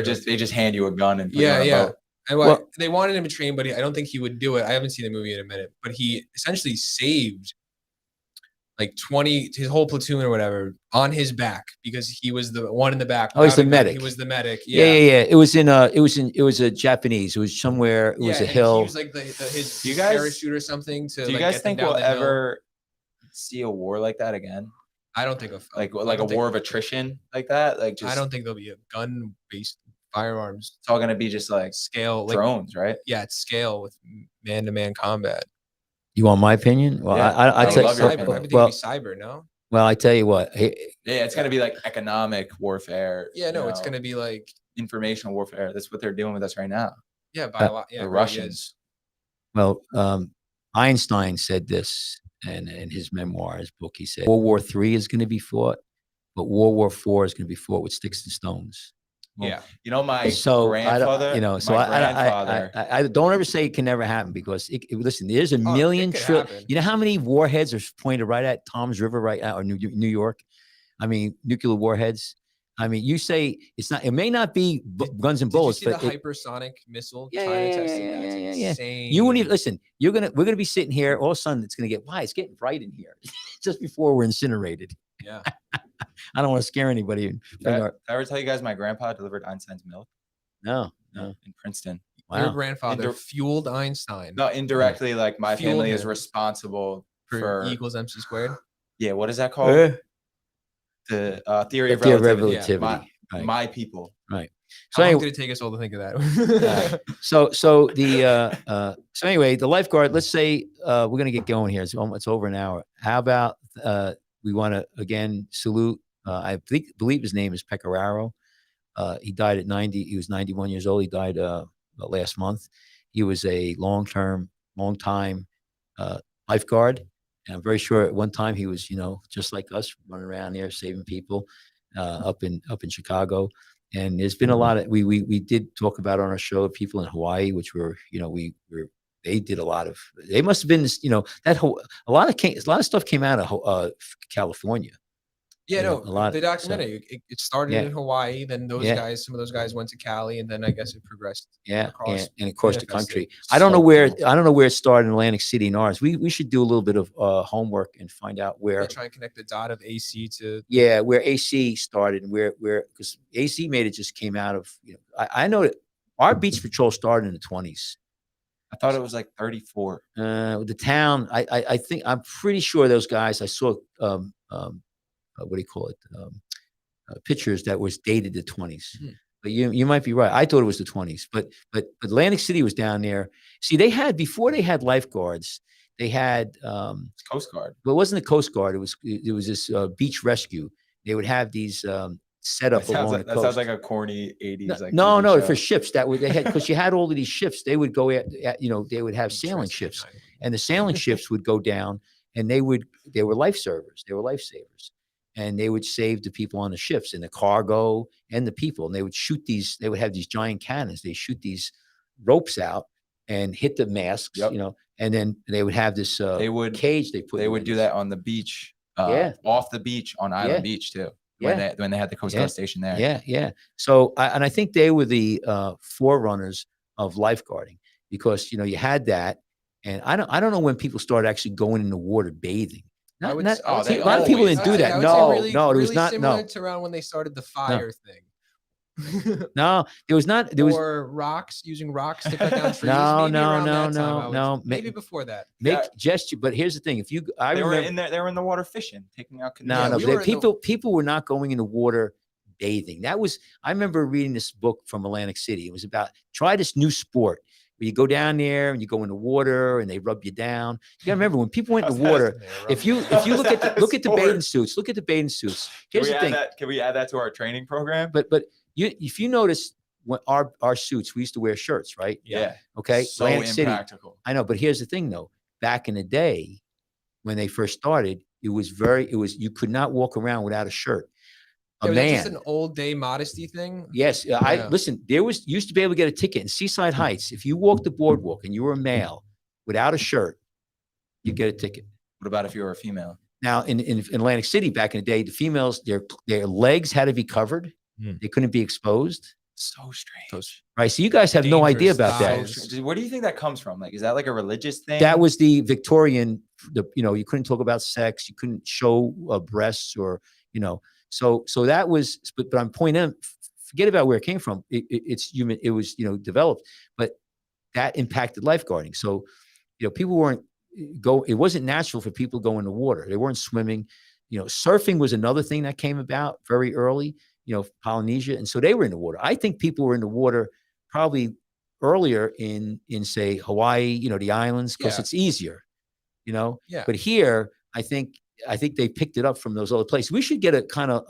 just they just hand you a gun and put you on a boat. And they wanted him to train, but I don't think he would do it. I haven't seen the movie in a minute, but he essentially saved like 20, his whole platoon or whatever, on his back because he was the one in the back. Oh, he's the without a gun. medic. He was the medic. Yeah. It was a Japanese. It was somewhere. It was a and hill. He was like his Do you guys- parachute or something to. Do you like, guys get them think down we'll the hill. ever see a war like that again? I don't think of Like I a don't war think- of attrition like that? Like just I don't think there'll be a gun-based firearms it's all gonna be just like scale. Like, drones, right? yeah, it's scale with man-to-man combat. You want my opinion? Well, Yeah, I I would tell love your Cyber, opinion. everything well, will be cyber, no? well, I tell you what. Yeah, it's gonna be like economic warfare. Yeah, no, it's know, gonna be like informational warfare. That's what they're doing with us right now. by a lot. Yeah, The it really Russians. is. Well, Einstein said this, and in his memoir, his book, he said, World War III is going to be fought, but World War IV is going to be fought with sticks and stones. Well, Yeah. You know, my So grandfather. I don't, grandfather. I don't ever say it can never happen because listen, there's a it million could trillion. happen. You know how many warheads are pointed right at Tom's River right now, or New York? I mean, nuclear warheads. I mean, you say it's not. It may not be guns and Did you bullets, see but the it, hypersonic missile Yeah, China yeah, testing? yeah, That's yeah, yeah. insane. you wouldn't even listen. We're gonna be sitting here. All of a sudden, it's gonna get. Why? It's getting bright in here just before we're incinerated. Yeah. I don't want to scare anybody. Did I ever tell you guys my grandpa delivered Einstein's milk? No. In Princeton. Your Wow. grandfather Indir- fueled Einstein No, indirectly, like my Fueled family is him. responsible for for E equals MC squared. yeah. What is that called? The theory of The theory of relativity. relativity. My, Right. my people. How So long anyway, did it take us all to think of that? so anyway, the lifeguard. Let's say we're gonna get going here. It's over an hour. How about we want to again salute? I believe his name is Pecoraro. He died at 90. He was 91 years old. He died last month. He was a long time lifeguard. And I'm very sure at one time he was, just like us, running around there saving people up in Chicago. And there's been a lot of we did talk about on our show people in Hawaii, which were they did a lot of. They must have been a lot of stuff came out of California. Yeah, Yeah, no, a lot. the documentary, it started Yeah. in Hawaii, then Yeah. some of those guys went to Cali, and then I guess it progressed. Yeah, across- and across the manifested. country. I don't know where cool. it started in Atlantic City and ours. We should do a little bit of homework and find out where. Yeah, try and connect the dot of AC to Yeah, where AC started and where because AC made it just came out of. I know that our beach patrol started in the 20s. I thought it was like 34. The town, I think I'm pretty sure those guys. I saw what do you call it? Pictures that was dated the 20s. But you might be right. I thought it was the 20s. But Atlantic City was down there. See, before they had lifeguards, they had It's Coast Guard. well, it wasn't the Coast Guard. It was this beach rescue. They would have these set up along the That coast. sounds like a corny 80s. Like no, TV show. for ships they had because you had all of these ships. They would go at they would have sailing ships, and the sailing ships would go down, and they were lifesavers. They were lifesavers, and they would save the people on the ships and the cargo and the people. And they would shoot these. They would have these giant cannons. They shoot these ropes out and hit the masks. Yep. And then they would have this They would cage. They put. They you would in. do that on the beach. Yeah. Off the beach on Island Yeah. Beach too. Yeah. When they had the Coast Guard station there. Yeah. So I think they were the forerunners of lifeguarding because you had that, and I don't know when people started actually going in the water bathing. I would Not- s- I would they say a lot of people always didn't do have. that. I would say No, really, no, it was really not. similar No, to around when they started the fire thing. no, there was not. There was Or using rocks to cut down trees. No, maybe no, around no, that time, I would no, say. Maybe before that. make Yeah. gesture. But here's the thing: if you, I They were remember. in there. They were in the water fishing, taking out canoes. No, Yeah, no. we were in the- People were not going in the water bathing. That was. I remember reading this book from Atlantic City. It was about try this new sport where you go down there and you go in the water and they rub you down. You gotta remember when people went in How's the that- water. If you look at that look at the sport? bathing suits, look at the bathing suits. Here's the thing. Can we add that to our training program? But if you notice when our suits, we used to wear shirts, right? Yeah. Okay. So Atlantic City. impractical. I know, but here's the thing though. Back in the day, when they first started, it was you could not walk around without a shirt. A Was that just man. an old day modesty thing? Yes, Yeah. listen. Used to be able to get a ticket in Seaside Heights. If you walked the boardwalk and you were a male without a shirt, you get a ticket. What about if you were a female? Now in Atlantic City back in the day, the females their legs had to be covered. Hmm. They couldn't be exposed. So strange. Right. So you guys have no idea Dangerous about that. styles. So strange. Where do you think that comes from? Like, is that like a religious thing? That was the Victorian. You couldn't talk about sex. You couldn't show breasts or So that was. But I'm pointing out. Forget about where it came from. It's human. It was developed, but that impacted lifeguarding. So people weren't It wasn't natural for people to go in the water. They weren't swimming. Surfing was another thing that came about very early. Polynesia, and so they were in the water. I think people were in the water probably earlier in say Hawaii, the islands, because Yeah. it's easier, Yeah. But here, I think they picked it up from those other places. We should get a kind of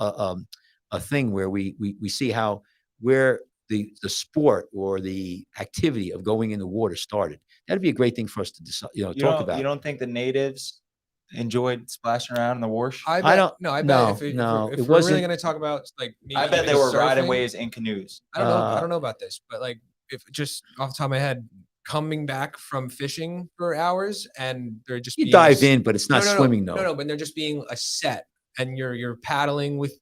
a thing where we see where the sport or the activity of going in the water started. That'd be a great thing for us to decide, talk about. You don't think the natives enjoyed splashing around in the wash? I don't- No, I bet no, if it we're really wasn't- going to talk about like, maybe I bet they even were riding surfing, waves in canoes. I don't know. Uh, I don't know about this, but like, if just off the top of my head, coming back from fishing for hours and they're just You being dive s- in, but it's not no, swimming no, though. No, but they're just being a set, and you're paddling with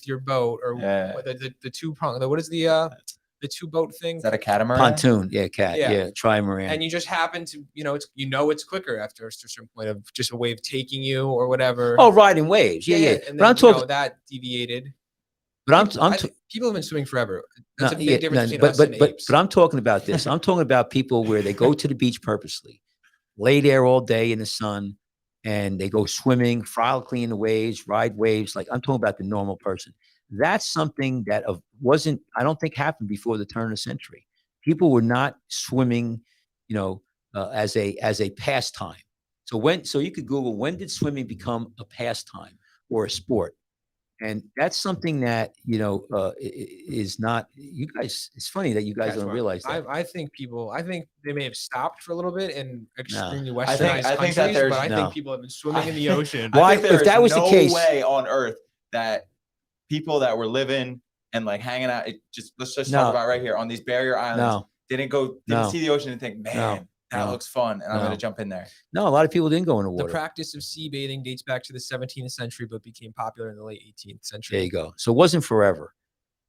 your boat or Yeah. the two prong. What is the two boat thing? Is that a catamaran? Pontoon, yeah, cat, Yeah. yeah, trimaran. And you just happen to, it's quicker after a certain point of just a wave taking you or whatever. Oh, riding waves, yeah. And But I'm then, talking. that deviated. But I think people have been swimming forever. That's a big difference between us and apes. but I'm talking about this. I'm talking about people where they go to the beach purposely, lay there all day in the sun, and they go swimming, frolicking in the waves, ride waves. Like I'm talking about the normal person. That's something that I don't think happened before the turn of the century. People were not swimming, as a pastime. So you could Google, when did swimming become a pastime or a sport? And that's something that, is not, you guys, it's funny that you guys That's don't why realize that. I think they may have stopped for a little bit in extremely I westernized think that countries, there's- but I No. think people have been swimming in the ocean. Why- I think there if is that was the no case- way on earth that people that were living and like hanging out, let's just No. talk about right here on these barrier islands, No, didn't No. see the ocean and think, man, that No. looks fun, and I'm No. gonna jump in there. no, a lot of people didn't go in the The water. practice of sea bathing dates back to the 17th century, but became popular in the late 18th century. There you go. So it wasn't forever.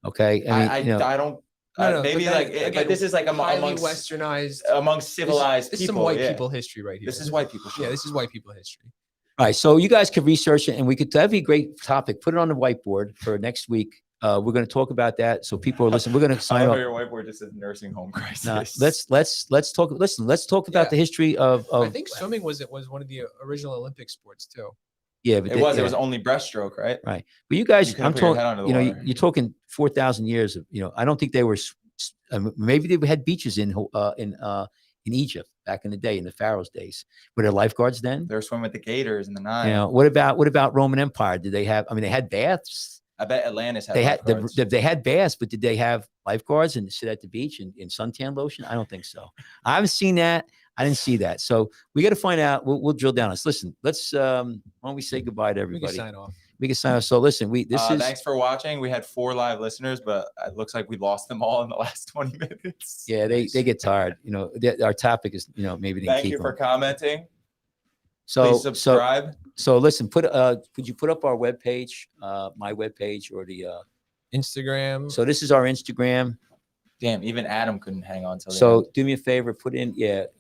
Okay. I don't. Maybe but like, then, but this is like highly amongst westernized. civilized This is people. some white yeah. people history right here. This is white people. Yeah, this is white people history. All right. So you guys could research it, and that'd be a great topic. Put it on the whiteboard for next week. We're going to talk about that. So people are listening. We're going to I sign love off. your whiteboard just says nursing home crisis. Now, let's talk. Listen, let's talk about Yeah. the history of. I think swimming was one of the original Olympic sports too. Yeah, but It was only breaststroke, right? right. But you guys, You couldn't I'm put your talking. head under the water. You're talking 4,000 years of. I don't think they were. Maybe they had beaches in Egypt back in the day, in the Pharaoh's days. Were there lifeguards then? They were swimming with the gators in the Nile. What about Roman Empire? Did they have? I mean, they had baths. I bet Atlantis had They had lifeguards. they had baths, but did they have lifeguards and sit at the beach in suntan lotion? I don't think so. I haven't seen that. I didn't see that. So we got to find out. We'll drill down on this. Listen, let's why don't we say goodbye to We can everybody? sign off. We can sign off. So listen, Thanks for watching. We had 4 live listeners, but it looks like we lost them all in the last 20 minutes. yeah, they get tired. Our topic is maybe they Thank keep you for them. commenting. So Please subscribe. So listen, could you put up our webpage, my webpage, or the Instagram. so this is our Instagram. Damn, even Adam couldn't hang on till the So end. do me a favor, put in,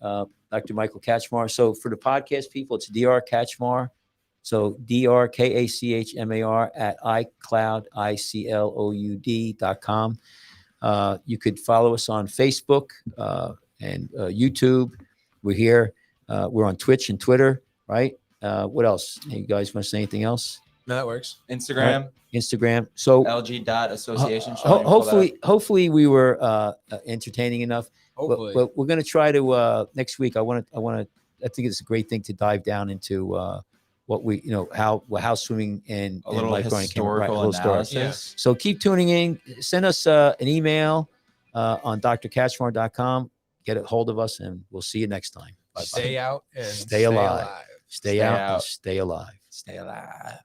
Dr. Michael Kachmar. So for the podcast people, it's Dr. Kachmar. So DrKachmar at iCloud.com. You could follow us on Facebook and YouTube. We're here. We're on Twitch and Twitter, right? What else? You guys want to say anything else? No, that works. Instagram, Instagram. So LG.association. Sean, you pull that up? hopefully we were entertaining enough. Hopefully. But we're going to try to next week. I think it's a great thing to dive down into what we, how swimming and A little lifeguarding came about. Right, a historical little story. analysis. So keep tuning in. Send us an email on drkachmar.com. Get a hold of us, and we'll see you next time. Bye-bye. Stay out and Stay alive. Stay out and stay alive. Stay alive.